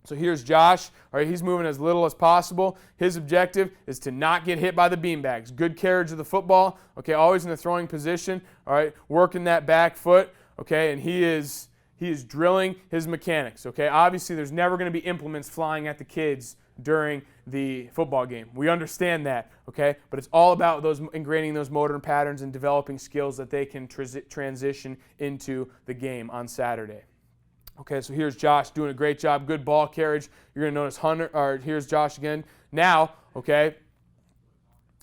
So here's Josh. All right, he's moving as little as possible. His objective is to not get hit by the beanbags. Good carriage of the football. Okay, always in the throwing position. All right, working that back foot. Okay, and he is drilling his mechanics. Okay, obviously there's never going to be implements flying at the kids during the football game. We understand that. Okay, but it's all about ingraining those motor patterns and developing skills that they can transition into the game on Saturday. Okay, so here's Josh doing a great job. Good ball carriage. You're going to notice here's Josh again. Now, okay,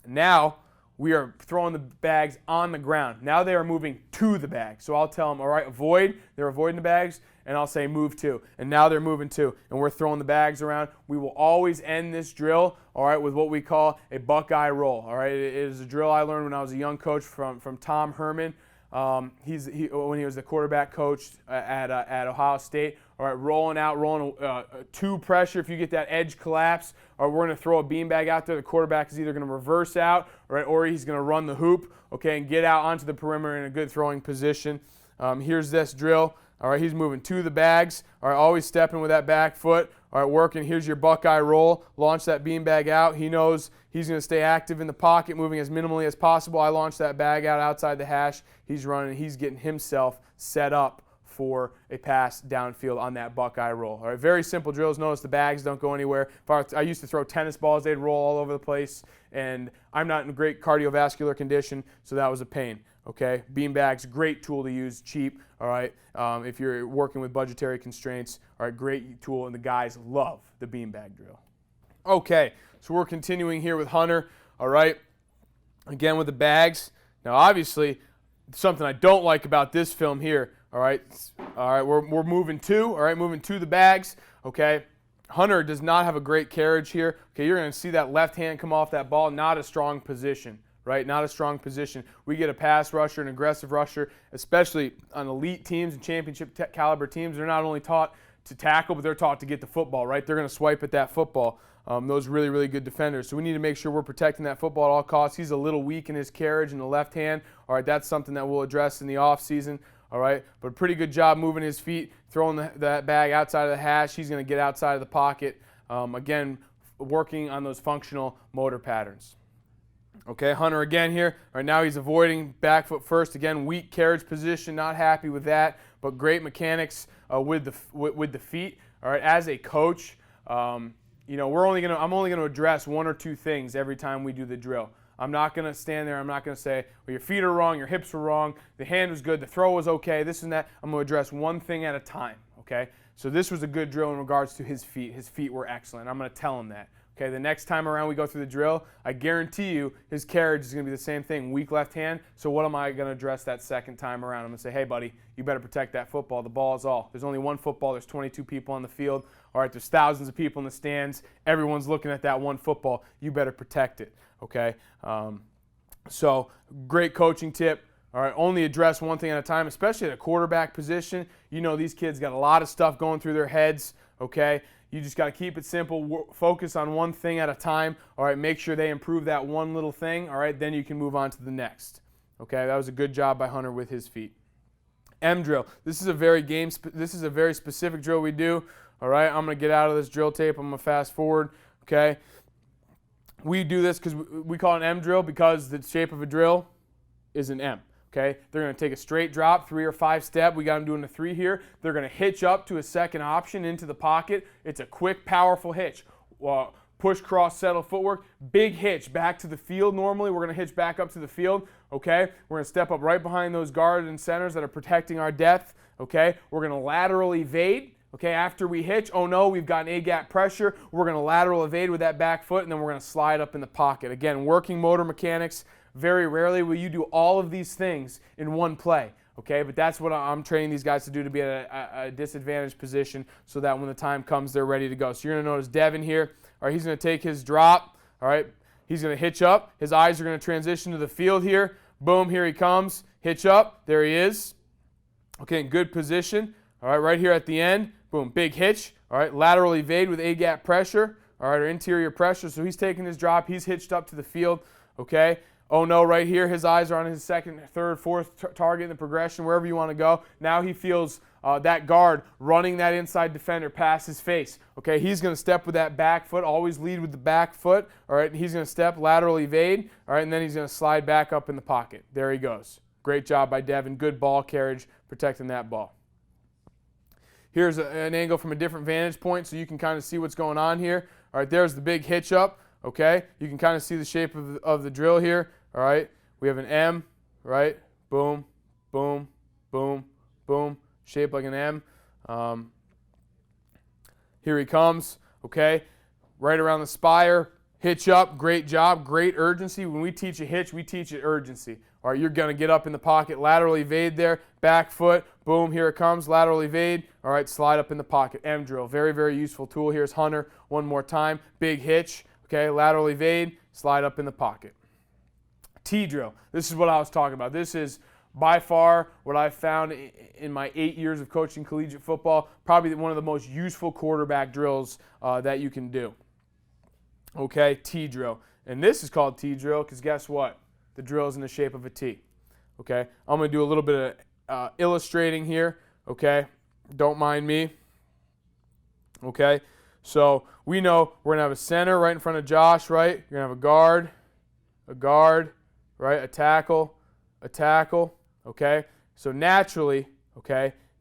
now we are throwing the bags on the ground. Now they are moving to the bag. So I'll tell them, all right, avoid. They're avoiding the bags, and I'll say move to. And now they're moving to, and we're throwing the bags around. We will always end this drill, all right, with what we call a Buckeye roll. All right, it is a drill I learned when I was a young coach from Tom Herman. When he was the quarterback coach at Ohio State. All right, rolling two pressure. If you get that edge collapse, or we're going to throw a beanbag out there. The quarterback is either going to reverse out, right, or he's going to run the hoop, okay, and get out onto the perimeter in a good throwing position. Here's this drill. All right, he's moving to the bags. All right, always stepping with that back foot. All right, working. Here's your Buckeye roll. Launch that beanbag out. He knows he's going to stay active in the pocket, moving as minimally as possible. I launch that bag out outside the hash. He's running. He's getting himself set up for a pass downfield on that Buckeye roll. All right, very simple drills. Notice the bags don't go anywhere. I used to throw tennis balls. They'd roll all over the place, and I'm not in great cardiovascular condition, so that was a pain. Okay, beanbags, great tool to use, cheap. All right, if you're working with budgetary constraints, all right, great tool, and the guys love the beanbag drill. Okay, so we're continuing here with Hunter. All right, again with the bags. Now, obviously, something I don't like about this film here. All right, we're moving to. All right, moving to the bags. Okay, Hunter does not have a great carriage here. Okay, you're going to see that left hand come off that ball. Not a strong position. Right, not a strong position. We get a pass rusher, an aggressive rusher, especially on elite teams and championship caliber teams. They're not only taught to tackle, but they're taught to get the football, right? They're going to swipe at that football, those really, really good defenders. So we need to make sure we're protecting that football at all costs. He's a little weak in his carriage in the left hand. All right, that's something that we'll address in the offseason. All right, but pretty good job moving his feet, throwing that bag outside of the hash. He's going to get outside of the pocket. Again, working on those functional motor patterns. Okay, Hunter again here. All right, now he's avoiding back foot first. Again, weak carriage position, not happy with that, but great mechanics with the feet. All right, as a coach, I'm only going to address one or two things every time we do the drill. I'm not going to stand there. I'm not going to say, well, your feet are wrong, your hips were wrong, the hand was good, the throw was okay, this and that. I'm going to address one thing at a time. Okay, so this was a good drill in regards to his feet. His feet were excellent. I'm going to tell him that. Okay, the next time around we go through the drill, I guarantee you his carriage is going to be the same thing, weak left hand. So what am I going to address that second time around? I'm going to say, hey, buddy, you better protect that football. The ball is all. There's only one football. There's 22 people on the field. All right, there's thousands of people in the stands. Everyone's looking at that one football. You better protect it, okay? So great coaching tip. All right, only address one thing at a time, especially at a quarterback position. You know these kids got a lot of stuff going through their heads, okay? You just got to keep it simple, focus on one thing at a time, all right, make sure they improve that one little thing, all right, then you can move on to the next. Okay, that was a good job by Hunter with his feet. M drill. This is a very specific drill we do, all right? I'm going to get out of this drill tape. I'm going to fast forward, okay? We do this because we call it an M drill because the shape of a drill is an M. Okay, they're going to take a straight drop, 3 or 5 step. We got them doing a 3 here. They're going to hitch up to a second option into the pocket. It's a quick, powerful hitch. Push, cross, settle footwork. Big hitch back to the field. Normally, we're going to hitch back up to the field. Okay, we're going to step up right behind those guards and centers that are protecting our depth. Okay, we're going to lateral evade. Okay, after we hitch, oh no, we've got an A-gap pressure. We're going to lateral evade with that back foot, and then we're going to slide up in the pocket. Again, working motor mechanics. Very rarely will you do all of these things in one play, okay? But that's what I'm training these guys to do, to be at a disadvantaged position so that when the time comes, they're ready to go. So you're going to notice Devin here. All right, he's going to take his drop. All right, he's going to hitch up. His eyes are going to transition to the field here. Boom, here he comes. Hitch up. There he is. Okay, in good position. All right, right here at the end. Boom, big hitch. All right, lateral evade with A-gap pressure. All right, or interior pressure. So he's taking his drop. He's hitched up to the field, okay? Oh no, right here, his eyes are on his second, third, fourth target in the progression, wherever you want to go. Now he feels that guard running that inside defender past his face. Okay, he's going to step with that back foot, always lead with the back foot. All right, he's going to step, lateral evade. All right, and then he's going to slide back up in the pocket. There he goes. Great job by Devin. Good ball carriage, protecting that ball. Here's an angle from a different vantage point so you can kind of see what's going on here. All right, there's the big hitch up. Okay, you can kind of see the shape of the drill here. All right, we have an M, right? Boom, boom, boom, boom, shaped like an M. Here he comes, okay? Right around the spire, Hitch up, great job, great urgency. When we teach a hitch, we teach it urgency. All right, you're going to get up in the pocket, lateral evade there, back foot, boom, here it comes, lateral evade. All right, slide up in the pocket, M drill. Very, very useful tool. Here's Hunter one more time. Big hitch, okay, lateral evade, slide up in the pocket. T drill. This is what I was talking about. This is by far what I've found in my 8 years of coaching collegiate football, probably one of the most useful quarterback drills that you can do. Okay, T drill. And this is called T drill because guess what? The drill is in the shape of a T. Okay, I'm going to do a little bit of illustrating here. Okay, don't mind me. Okay, so we know we're going to have a center right in front of Josh, right? You're going to have a guard, right? A tackle, okay? So naturally,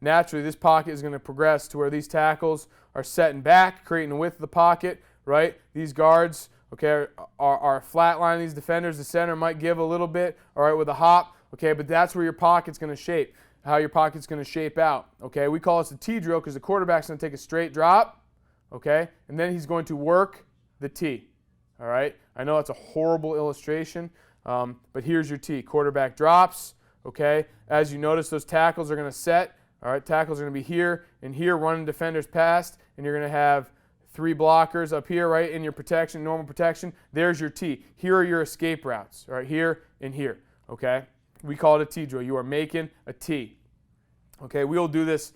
this pocket is going to progress to where these tackles are setting back, creating the width of the pocket, right? These guards, okay, are flatlining these defenders. The center might give a little bit, all right, with a hop, okay, but that's where your pocket's going to shape, how your pocket's going to shape out, okay? We call this the T drill because the quarterback's going to take a straight drop, okay, and then he's going to work the T, all right? I know it's a horrible illustration, but here's your T. Quarterback drops, okay? As you notice, those tackles are going to set, all right? Tackles are going to be here and here, running defenders past, and you're going to have 3 blockers up here, right, in your protection, normal protection. There's your T. Here are your escape routes, right, here and here, okay? We call it a T drill. You are making a T, okay? We'll do this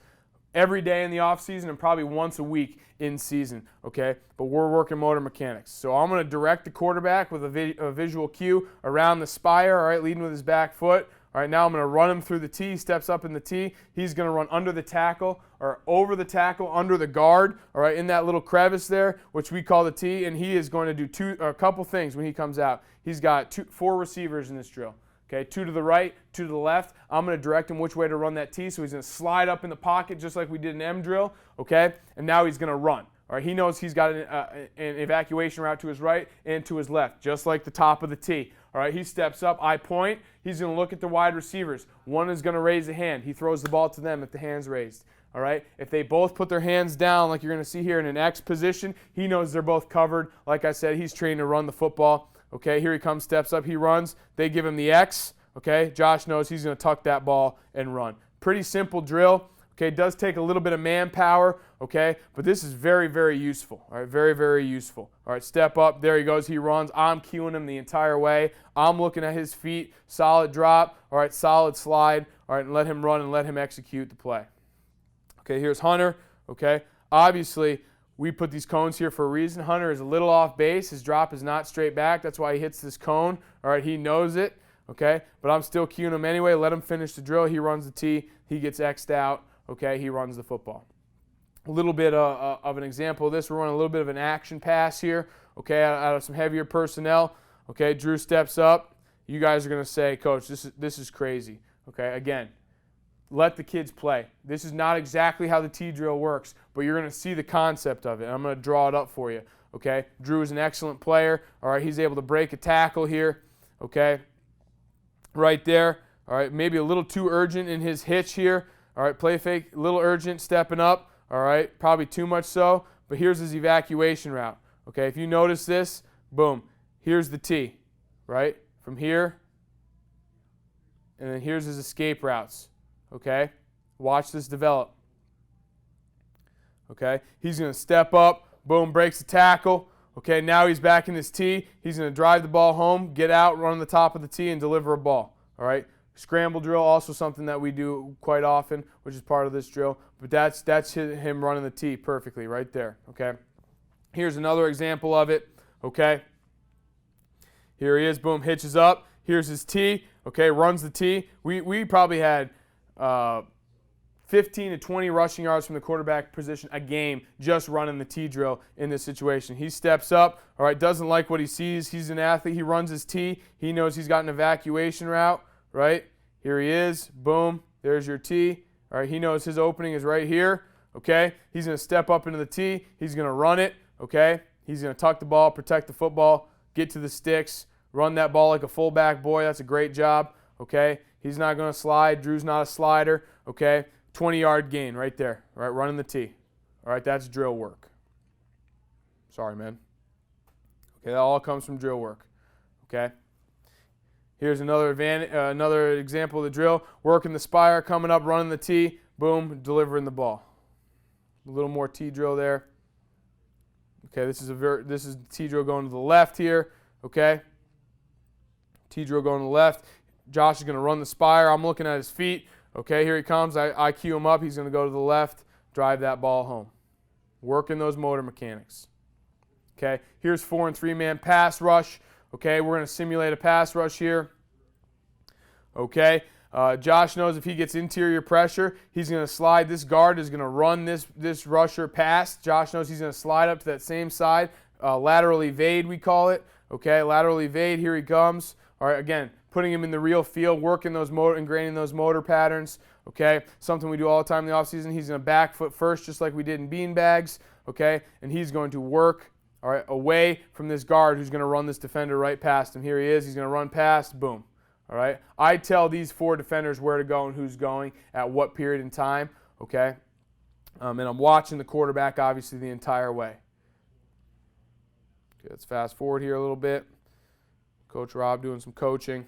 every day in the off season and probably once a week in season, okay? But we're working motor mechanics. So I'm going to direct the quarterback with a visual cue around the spire, all right, leading with his back foot. All right, now I'm going to run him through the T, steps up in the T. He's going to run under the tackle or over the tackle, under the guard, all right, in that little crevice there, which we call the T, and he is going to do a couple things when he comes out. He's got 4 receivers in this drill, okay, 2 to the right, 2 to the left. I'm going to direct him which way to run that T, so he's going to slide up in the pocket just like we did in M drill, okay, and now he's going to run. All right, he knows he's got an evacuation route to his right and to his left, just like the top of the T. All right, he steps up, I point. He's going to look at the wide receivers. One is going to raise a hand. He throws the ball to them if the hand's raised. All right, if they both put their hands down like you're going to see here in an X position, he knows they're both covered. Like I said, he's trained to run the football. Okay, here he comes, steps up, he runs. They give him the X. Okay, Josh knows he's going to tuck that ball and run. Pretty simple drill. Okay, it does take a little bit of manpower, okay, but this is very, very useful, all right, very, very useful. All right, step up, there he goes, he runs. I'm cueing him the entire way. I'm looking at his feet, solid drop, all right, solid slide, all right, and let him run and let him execute the play. Okay, here's Hunter, okay. Obviously, we put these cones here for a reason. Hunter is a little off base. His drop is not straight back. That's why he hits this cone, all right, he knows it, okay, but I'm still cueing him anyway. Let him finish the drill. He runs the T. He gets X'd out. Okay, he runs the football. A little bit of an example of this. We're running a little bit of an action pass here, okay, out of some heavier personnel. Okay, Drew steps up. You guys are going to say, Coach, this is crazy. Okay, again, let the kids play. This is not exactly how the T drill works, but you're going to see the concept of it. I'm going to draw it up for you. Okay, Drew is an excellent player. All right, he's able to break a tackle here. Okay, right there. All right, maybe a little too urgent in his hitch here. All right, play fake, a little urgent, stepping up. All right, probably too much so, but here's his evacuation route. Okay, if you notice this, boom, here's the T, right? From here, and then here's his escape routes. Okay, watch this develop. Okay, he's going to step up, boom, breaks the tackle. Okay, now he's back in his T. He's going to drive the ball home, get out, run on the top of the T, and deliver a ball. All right. Scramble drill, also something that we do quite often, which is part of this drill. But that's him running the T perfectly right there, okay? Here's another example of it, okay? Here he is, boom, hitches up. Here's his T, okay, runs the T. We probably had 15 to 20 rushing yards from the quarterback position a game just running the T drill in this situation. He steps up, all right, doesn't like what he sees. He's an athlete. He runs his T. He knows he's got an evacuation route. Right? Here he is. Boom. There's your T. All right, he knows his opening is right here. Okay? He's going to step up into the T. He's going to run it. Okay? He's going to tuck the ball, protect the football, get to the sticks, run that ball like a fullback. Boy, that's a great job. Okay? He's not going to slide. Drew's not a slider. Okay? 20-yard gain right there. All right, running the T. All right, that's drill work. Sorry, man. Okay, that all comes from drill work. Okay. Here's another example of the drill. Working the spire, coming up, running the tee, boom, delivering the ball. A little more tee drill there. Okay, this is tee drill going to the left here. Okay. Tee drill going to the left. Josh is going to run the spire. I'm looking at his feet. Okay, here he comes. I cue him up. He's going to go to the left, drive that ball home. Working those motor mechanics. Okay, here's 4 and 3 man pass rush. Okay, we're going to simulate a pass rush here. Okay, Josh knows if he gets interior pressure, he's going to slide. This guard is going to run this rusher past. Josh knows he's going to slide up to that same side. Lateral evade, we call it. Okay, lateral evade. Here he comes. All right, again, putting him in the real field, working those ingraining those motor patterns. Okay, something we do all the time in the offseason. He's going to back foot first, just like we did in beanbags. Okay, and he's going to work, all right, away from this guard who's going to run this defender right past him. Here he is. He's going to run past. Boom. All right. I tell these 4 defenders where to go and who's going at what period in time. Okay. And I'm watching the quarterback obviously the entire way. Okay, let's fast forward here a little bit. Coach Rob doing some coaching.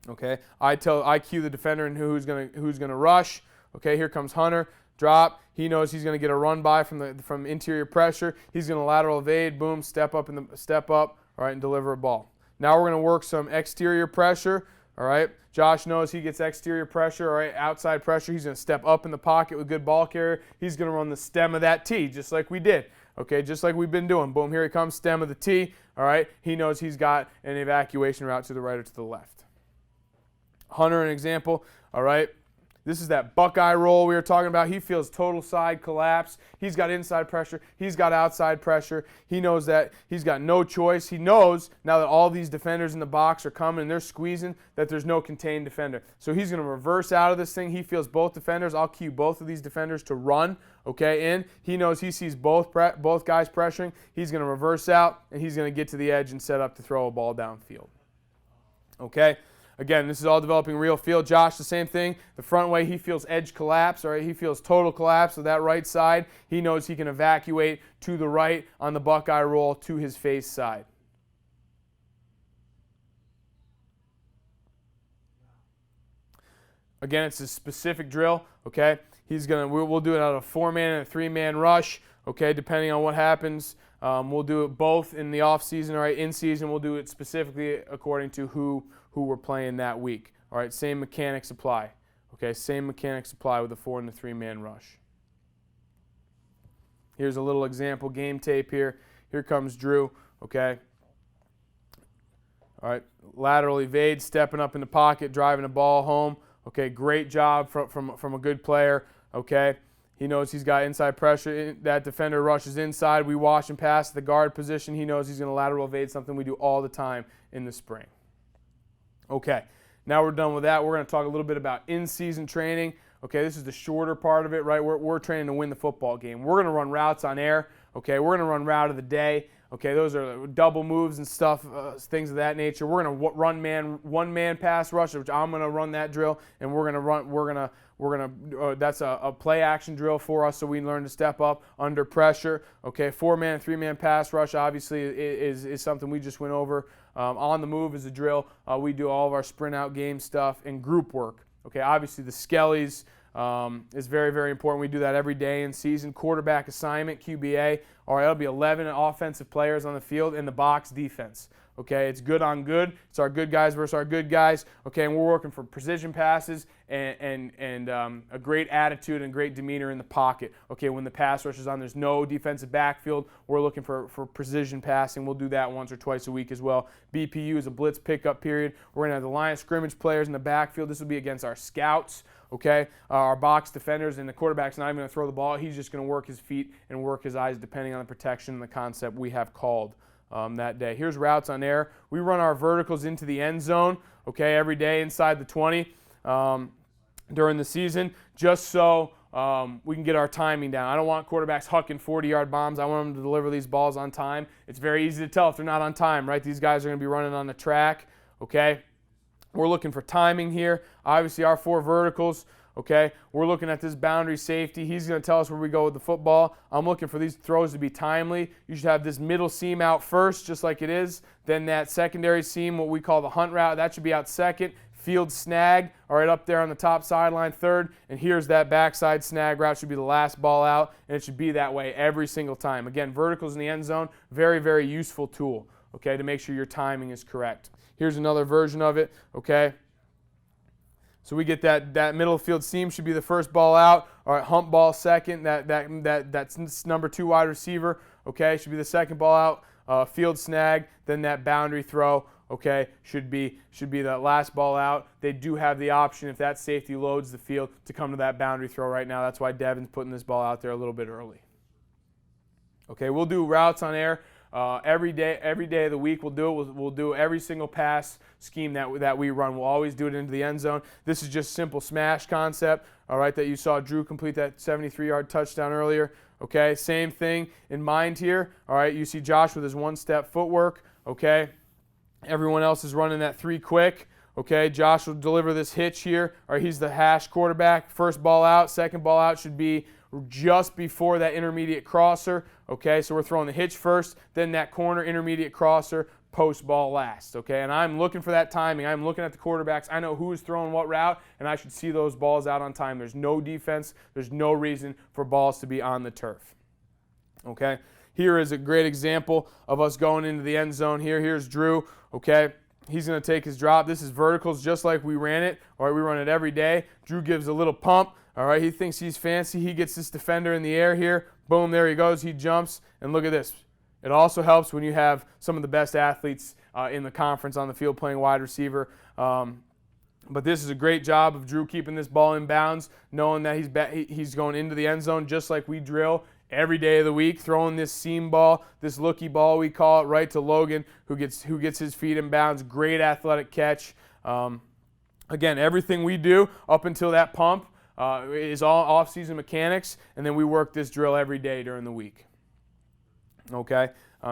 Okay. I cue the defender and who's gonna rush. Okay. Here comes Hunter. Drop. He knows he's going to get a run by from interior pressure. He's going to lateral evade. Boom. Step up. All right, and deliver a ball. Now we're going to work some exterior pressure. All right. Josh knows he gets exterior pressure. All right. Outside pressure. He's going to step up in the pocket with good ball carrier. He's going to run the stem of that tee, just like we did. Okay. Just like we've been doing. Boom. Here he comes. Stem of the tee. All right. He knows he's got an evacuation route to the right or to the left. Hunter, an example. All right. This is that Buckeye roll we were talking about. He feels total side collapse. He's got inside pressure. He's got outside pressure. He knows that he's got no choice. He knows now that all these defenders in the box are coming and they're squeezing that there's no contained defender. So he's going to reverse out of this thing. He feels both defenders. I'll cue both of these defenders to run, okay, in. He knows he sees both guys pressuring. He's going to reverse out, and he's going to get to the edge and set up to throw a ball downfield. Okay? Again, this is all developing real field. Josh, the same thing. The front way, he feels edge collapse. All right, he feels total collapse of that right side. He knows he can evacuate to the right on the Buckeye roll to his face side. Again, it's a specific drill. Okay, we'll do it out of a 4-man and a 3-man rush. Okay, depending on what happens. We'll do it both in the off season. All right, in season we'll do it specifically according to who we're playing that week. All right, same mechanics apply. Okay, same mechanics apply with the 4 and the 3-man rush. Here's a little example game tape here. Here comes Drew. Okay. All right, lateral evade, stepping up in the pocket, driving the ball home. Okay, great job from a good player. Okay. He knows he's got inside pressure. That defender rushes inside. We wash him past the guard position. He knows he's going to lateral evade, something we do all the time in the spring. Okay, now we're done with that. We're going to talk a little bit about in-season training. Okay, this is the shorter part of it, right? We're training to win the football game. We're going to run routes on air. Okay, we're going to run route of the day. Okay, those are double moves and stuff, things of that nature. We're going to run one-man pass rush, which I'm going to run that drill, and that's a play action drill for us, so we learn to step up under pressure. Okay, 4-man, 3-man pass rush obviously is something we just went over. On the move is a drill. We do all of our sprint out game stuff and group work. Okay, obviously the skellies is very, very important. We do that every day in season. Quarterback assignment, QBA. All right, that'll be 11 offensive players on the field in the box defense. Okay, it's good on good. It's our good guys versus our good guys. Okay, and we're working for precision passes and a great attitude and great demeanor in the pocket. Okay, when the pass rush is on, there's no defensive backfield. We're looking for precision passing. We'll do that once or twice a week as well. BPU is a blitz pickup period. We're going to have the line of scrimmage players in the backfield. This will be against our scouts. Okay, our box defenders, and the quarterback's not even going to throw the ball. He's just going to work his feet and work his eyes depending on the protection and the concept we have called that day. Here's routes on air. We run our verticals into the end zone, okay, every day inside the 20 during the season, just so we can get our timing down. I don't want quarterbacks hucking 40-yard bombs. I want them to deliver these balls on time. It's very easy to tell if they're not on time, right? These guys are going to be running on the track, okay? We're looking for timing here. Obviously, our 4 verticals, okay? We're looking at this boundary safety. He's going to tell us where we go with the football. I'm looking for these throws to be timely. You should have this middle seam out first, just like it is. Then that secondary seam, what we call the hunt route, that should be out second. Field snag, all right, up there on the top sideline, third. And here's that backside snag route, should be the last ball out, and it should be that way every single time. Again, verticals in the end zone, very, very useful tool, okay, to make sure your timing is correct. Here's another version of it, okay? So we get that middle field seam should be the first ball out. All right, hump ball second. That's number 2 wide receiver. Okay, should be the second ball out. Field snag. Then that boundary throw. Okay, should be that last ball out. They do have the option if that safety loads the field to come to that boundary throw right now. That's why Devin's putting this ball out there a little bit early. Okay, we'll do routes on air. Every day of the week we'll do it. We'll do every single pass scheme that we run. We'll always do it into the end zone. This is just simple smash concept, all right, that you saw Drew complete that 73-yard touchdown earlier. Okay, same thing in mind here. All right, you see Josh with his one-step footwork. Okay, everyone else is running that 3 quick. Okay, Josh will deliver this hitch here. All right, he's the hash quarterback. First ball out, second ball out should be just before that intermediate crosser. Okay, so we're throwing the hitch first, then that corner intermediate crosser, post ball last. Okay, and I'm looking for that timing. I'm looking at the quarterbacks. I know who is throwing what route, and I should see those balls out on time. There's no defense. There's no reason for balls to be on the turf. Okay, here is a great example of us going into the end zone here. Here's Drew. Okay, he's going to take his drop. This is verticals just like we ran it. All right, we run it every day. Drew gives a little pump. All right, he thinks he's fancy. He gets this defender in the air here. Boom, there he goes. He jumps, and look at this. It also helps when you have some of the best athletes in the conference on the field playing wide receiver. But this is a great job of Drew keeping this ball in bounds, knowing that he's going into the end zone just like we drill every day of the week, throwing this seam ball, this looky ball we call it, right to Logan, who gets his feet in bounds. Great athletic catch. Again, everything we do up until that pump is all off-season mechanics, and then we work this drill every day during the week. Okay,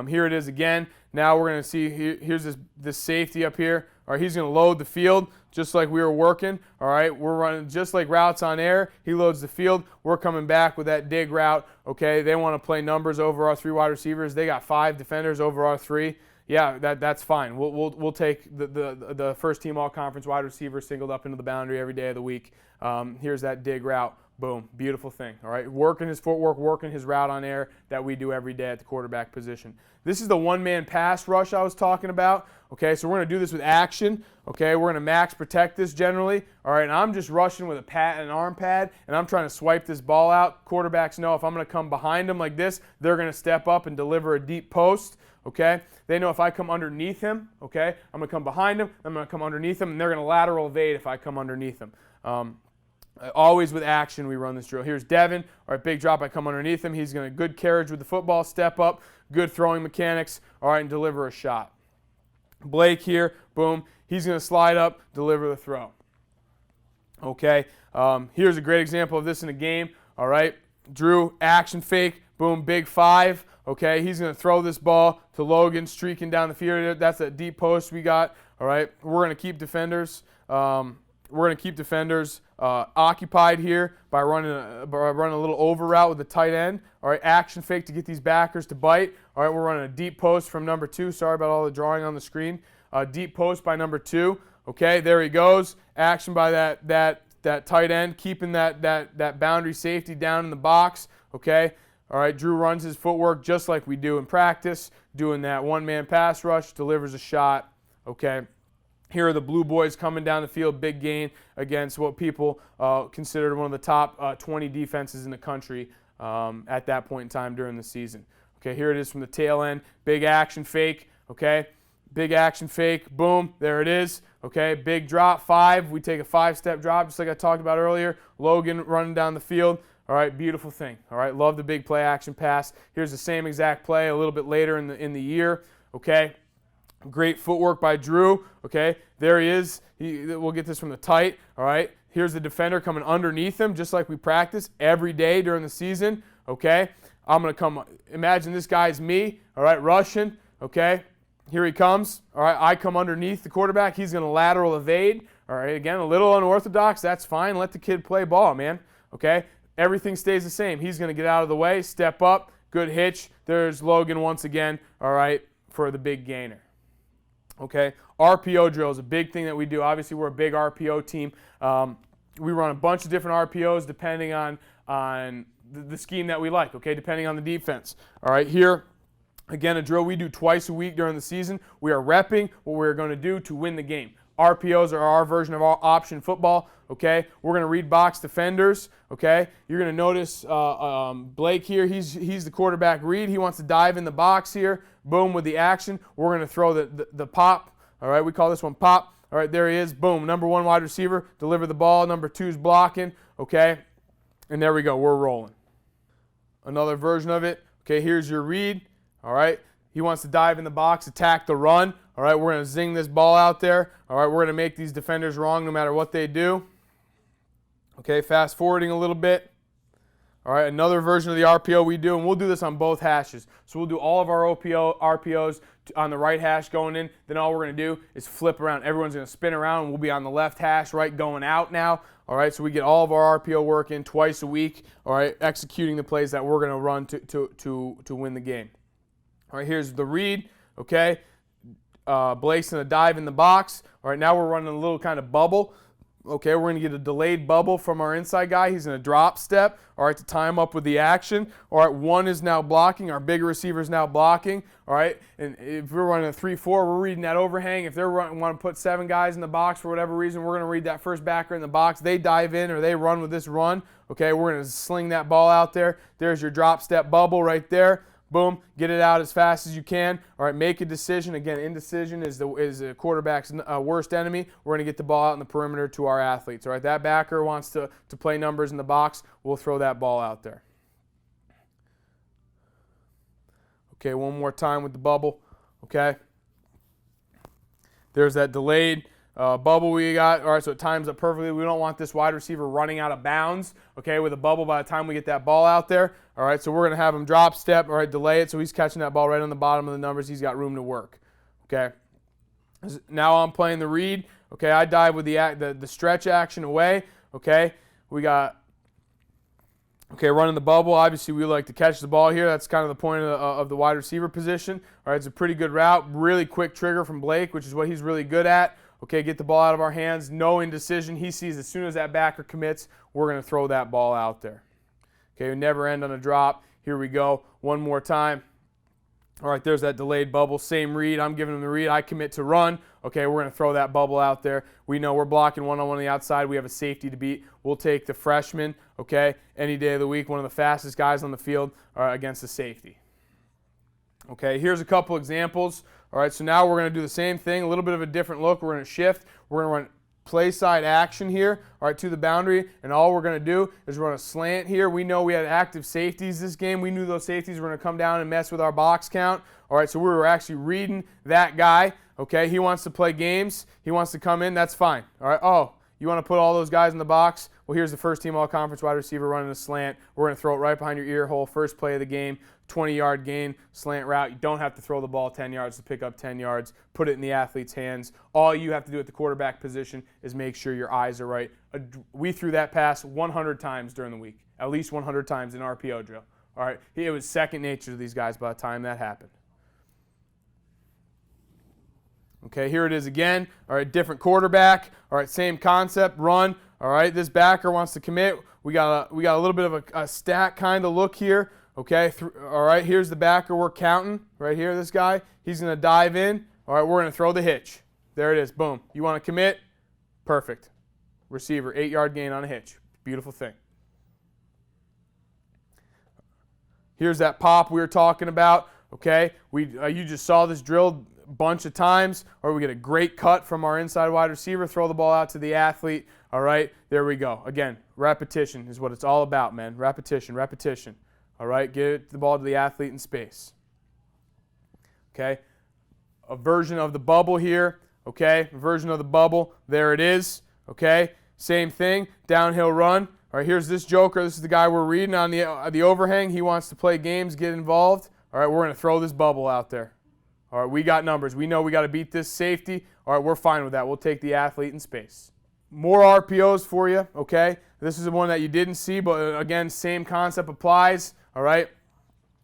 here it is again. Now we're going to see, here's this safety up here. All right, he's going to load the field just like we were working. All right, we're running just like routes on air. He loads the field. We're coming back with that dig route. Okay, they want to play numbers over our 3 wide receivers. They got 5 defenders over our 3. Yeah, that's fine. We'll take the first team all-conference wide receiver singled up into the boundary every day of the week. Here's that dig route. Boom, beautiful thing. All right, working his footwork, working his route on air that we do every day at the quarterback position. This is the one-man pass rush I was talking about. Okay, so we're going to do this with action. Okay, we're going to max protect this generally. All right, and I'm just rushing with an arm pad, and I'm trying to swipe this ball out. Quarterbacks know if I'm going to come behind them like this, they're going to step up and deliver a deep post. Okay, they know if I come underneath him, okay, I'm going to come behind him, I'm going to come underneath him, and they're going to lateral evade if I come underneath him. Always with action we run this drill. Here's Devin. All right, big drop. I come underneath him. He's going to good carriage with the football, step up, good throwing mechanics. All right, and deliver a shot. Blake here, boom. He's going to slide up, deliver the throw. Okay, here's a great example of this in a game. All right, Drew, action fake, boom, big 5. Okay, he's going to throw this ball to Logan, streaking down the field. That's that deep post we got. All right, we're going to keep defenders. Occupied here by running a little over route with the tight end. All right, action fake to get these backers to bite. All right, we're running a deep post from number 2. Sorry about all the drawing on the screen. Deep post by number 2. Okay, there he goes. Action by that tight end, keeping that boundary safety down in the box. Okay. All right, Drew runs his footwork just like we do in practice, doing that one-man pass rush, delivers a shot. Okay. Here are the Blue Boys coming down the field, big gain against what people considered one of the top 20 defenses in the country at that point in time during the season. Okay, here it is from the tail end, big action fake, okay, big action fake, boom, there it is, okay, big drop, 5, we take a 5-step drop just like I talked about earlier, Logan running down the field. All right, beautiful thing. All right, love the big play action pass. Here's the same exact play a little bit later in the year, okay. Great footwork by Drew. Okay, there he is. We'll get this from the tight. All right, here's the defender coming underneath him, just like we practice every day during the season. Okay, I'm going to come. Imagine this guy's me. All right, rushing. Okay, here he comes. All right, I come underneath the quarterback. He's going to lateral evade. All right, again, a little unorthodox. That's fine. Let the kid play ball, man. Okay, everything stays the same. He's going to get out of the way, step up, good hitch. There's Logan once again, all right, for the big gainer. Okay, RPO drill is a big thing that we do. Obviously, we're a big RPO team. We run a bunch of different RPOs depending on the scheme that we like, okay, depending on the defense. All right, here, again, a drill we do twice a week during the season. We are repping what we're going to do to win the game. RPOs are our version of option football, okay? We're going to read box defenders, okay? You're going to notice Blake here, he's the quarterback read. He wants to dive in the box here. Boom, with the action. We're going to throw the pop, all right? We call this one pop. All right, there he is. Boom, number 1 wide receiver, deliver the ball. Number 2 is blocking, okay? And there we go, we're rolling. Another version of it, okay, here's your read, all right? He wants to dive in the box, attack the run. All right, we're going to zing this ball out there. All right, we're going to make these defenders wrong no matter what they do. Okay, fast forwarding a little bit. All right, another version of the RPO we do, and we'll do this on both hashes. So we'll do all of our RPOs on the right hash going in. Then all we're going to do is flip around. Everyone's going to spin around, and we'll be on the left hash, right, going out now. All right, so we get all of our RPO work in twice a week. All right, executing the plays that we're going to run to win the game. All right, here's the read, okay? Blake's going to dive in the box. All right, now we're running a little kind of bubble. Okay, we're going to get a delayed bubble from our inside guy. He's going to drop step, all right, to tie him up with the action. All right, 1 is now blocking. Our bigger receiver is now blocking, all right? And if we're running a 3-4, we're reading that overhang. If they want to put 7 guys in the box for whatever reason, we're going to read that first backer in the box. They dive in or they run with this run. Okay, we're going to sling that ball out there. There's your drop step bubble right there. Boom, get it out as fast as you can. All right, make a decision. Again, indecision is the quarterback's worst enemy. We're going to get the ball out in the perimeter to our athletes. All right, that backer wants to play numbers in the box. We'll throw that ball out there. Okay, one more time with the bubble. Okay. There's that delayed bubble we got. All right, so it times up perfectly. We don't want this wide receiver running out of bounds, okay, with a bubble by the time we get that ball out there. All right, so we're going to have him drop step, all right, delay it, so he's catching that ball right on the bottom of the numbers. He's got room to work, okay. Now I'm playing the read. Okay, I dive with the stretch action away, okay. We got, okay, running the bubble. Obviously, we like to catch the ball here. That's kind of the point of the wide receiver position. All right, it's a pretty good route. Really quick trigger from Blake, which is what he's really good at. Okay, get the ball out of our hands. No indecision. He sees as soon as that backer commits, we're going to throw that ball out there. Okay, we never end on a drop. Here we go. One more time. All right, there's that delayed bubble. Same read. I'm giving him the read. I commit to run. Okay, we're going to throw that bubble out there. We know we're blocking one-on-one on the outside. We have a safety to beat. We'll take the freshman, okay, any day of the week, one of the fastest guys on the field against the safety. Okay, here's a couple examples. All right, so now we're going to do the same thing, a little bit of a different look. We're going to shift. We're going to run play side action here, all right, to the boundary, and all we're going to do is run a slant here. We know we had active safeties this game. We knew those safeties were going to come down and mess with our box count. All right, so we were actually reading that guy. Okay, he wants to play games. He wants to come in. That's fine. All right, oh, you want to put all those guys in the box? Well, here's the first team all-conference wide receiver running a slant. We're going to throw it right behind your ear hole. First play of the game, 20-yard gain, slant route. You don't have to throw the ball 10 yards to pick up 10 yards. Put it in the athlete's hands. All you have to do at the quarterback position is make sure your eyes are right. We threw that pass 100 times during the week, at least 100 times in RPO drill. All right, it was second nature to these guys by the time that happened. Okay, here it is again. All right, different quarterback. All right, same concept, run. All right, this backer wants to commit. We got a little bit of a stack kind of look here. Okay, all right, here's the backer we're counting. Right here, this guy. He's going to dive in. All right, we're going to throw the hitch. There it is, boom. You want to commit? Perfect. Receiver, 8-yard gain on a hitch. Beautiful thing. Here's that pop we were talking about. Okay, you just saw this drilled bunch of times, or we get a great cut from our inside wide receiver, throw the ball out to the athlete. All right, there we go. Again, repetition is what it's all about, man. Repetition, repetition. All right, get the ball to the athlete in space. Okay, a version of the bubble here. Okay, a version of the bubble. There it is. Okay, same thing, downhill run. All right, here's this joker. This is the guy we're reading on the overhang. He wants to play games, get involved. All right, we're going to throw this bubble out there. All right, we got numbers. We know we got to beat this safety. All right, we're fine with that. We'll take the athlete in space. more RPOs for you, okay? This is the one that you didn't see, but again, same concept applies, all right?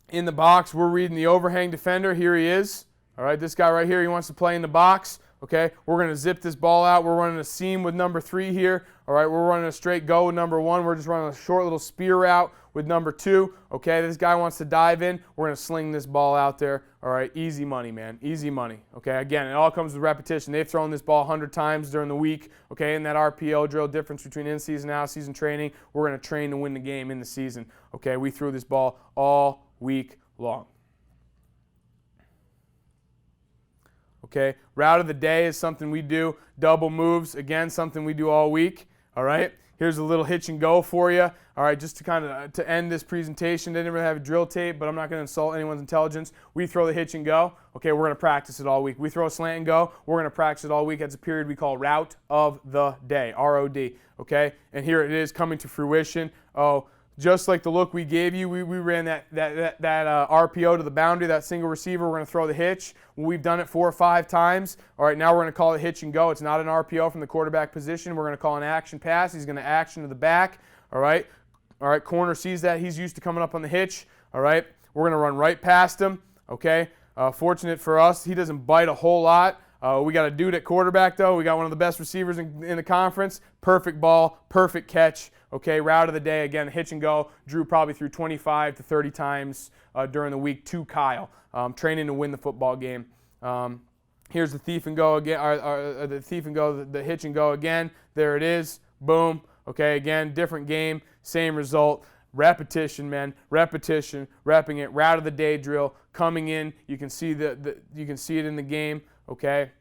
In the box, we're reading the overhang defender. Here he is, all right? This guy right here, he wants to play in the box, okay? We're going to zip this ball out. We're running a seam with number 3 here, all right? We're running a straight go with number 1. We're just running a short little spear route with number 2, okay? This guy wants to dive in. We're going to sling this ball out there, all right? Easy money, man. Easy money, okay? Again, it all comes with repetition. They've thrown this ball 100 times during the week, okay? In that RPO drill, difference between in-season and out-season training, we're going to train to win the game in the season, okay? We threw this ball all week long. Okay, route of the day is something we do. Double moves, again, something we do all week, all right? Here's a little hitch and go for you, all right, just to kind of to end this presentation. They didn't really have a drill tape, but I'm not going to insult anyone's intelligence. We throw the hitch and go, okay, we're going to practice it all week. We throw a slant and go, we're going to practice it all week. That's a period we call route of the day, ROD, okay? And here it is coming to fruition. Oh, just like the look we gave you, we ran that RPO to the boundary, that single receiver. We're going to throw the hitch. We've done it 4 or 5 times. All right, now we're going to call it hitch and go. It's not an RPO from the quarterback position. We're going to call an action pass. He's going to action to the back. All right, corner sees that. He's used to coming up on the hitch. All right, we're going to run right past him. Okay, fortunate for us, he doesn't bite a whole lot. We got a dude at quarterback, though. We got one of the best receivers in the conference. Perfect ball, perfect catch. Okay, route of the day, again, hitch and go. Drew probably threw 25 to 30 times during the week to Kyle, training to win the football game. Here's the thief and go again, the thief and go, the hitch and go again. There it is. Boom. Okay, again, different game, same result. Repetition, man. Repetition, repping it. Route of the day drill coming in. You can see you can see it in the game. Okay.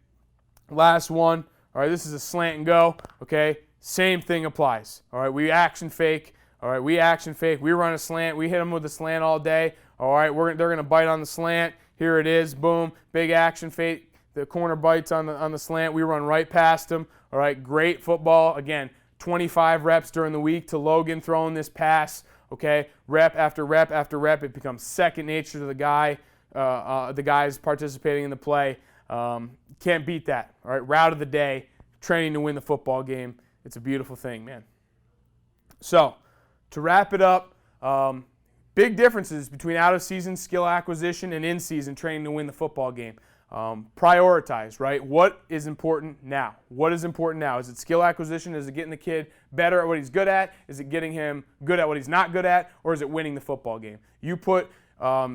Last one. All right, this is a slant and go. Okay. Same thing applies. All right, we action fake. All right, we action fake. We run a slant. We hit them with a slant all day. All right, they're going to bite on the slant. Here it is. Boom. Big action fake. The corner bites on the slant. We run right past them. All right, great football. Again, 25 reps during the week to Logan throwing this pass. Okay, rep after rep after rep. It becomes second nature to the guys participating in the play. Can't beat that. All right, route of the day, training to win the football game. It's a beautiful thing, man. So, to wrap it up, big differences between out-of-season skill acquisition and in-season training to win the football game. Prioritize, right? What is important now? What is important now? Is it skill acquisition? Is it getting the kid better at what he's good at? Is it getting him good at what he's not good at? Or is it winning the football game? You put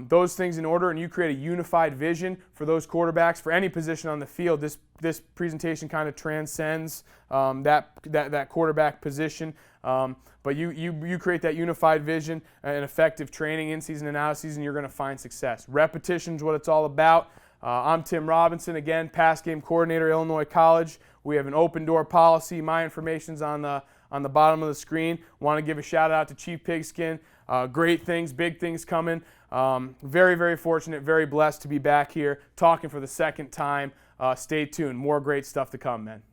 those things in order and you create a unified vision for those quarterbacks for any position on the field. This presentation kind of transcends that quarterback position. But you create that unified vision and effective training in season and out of season, you're going to find success. Repetition is what it's all about. I'm Tim Robinson, again, pass game coordinator, Illinois College. We have an open door policy. My information's on the bottom of the screen. Want to give a shout out to Chief Pigskin. Great things, big things coming. Very, very fortunate, very blessed to be back here talking for the second time. Stay tuned. More great stuff to come, man.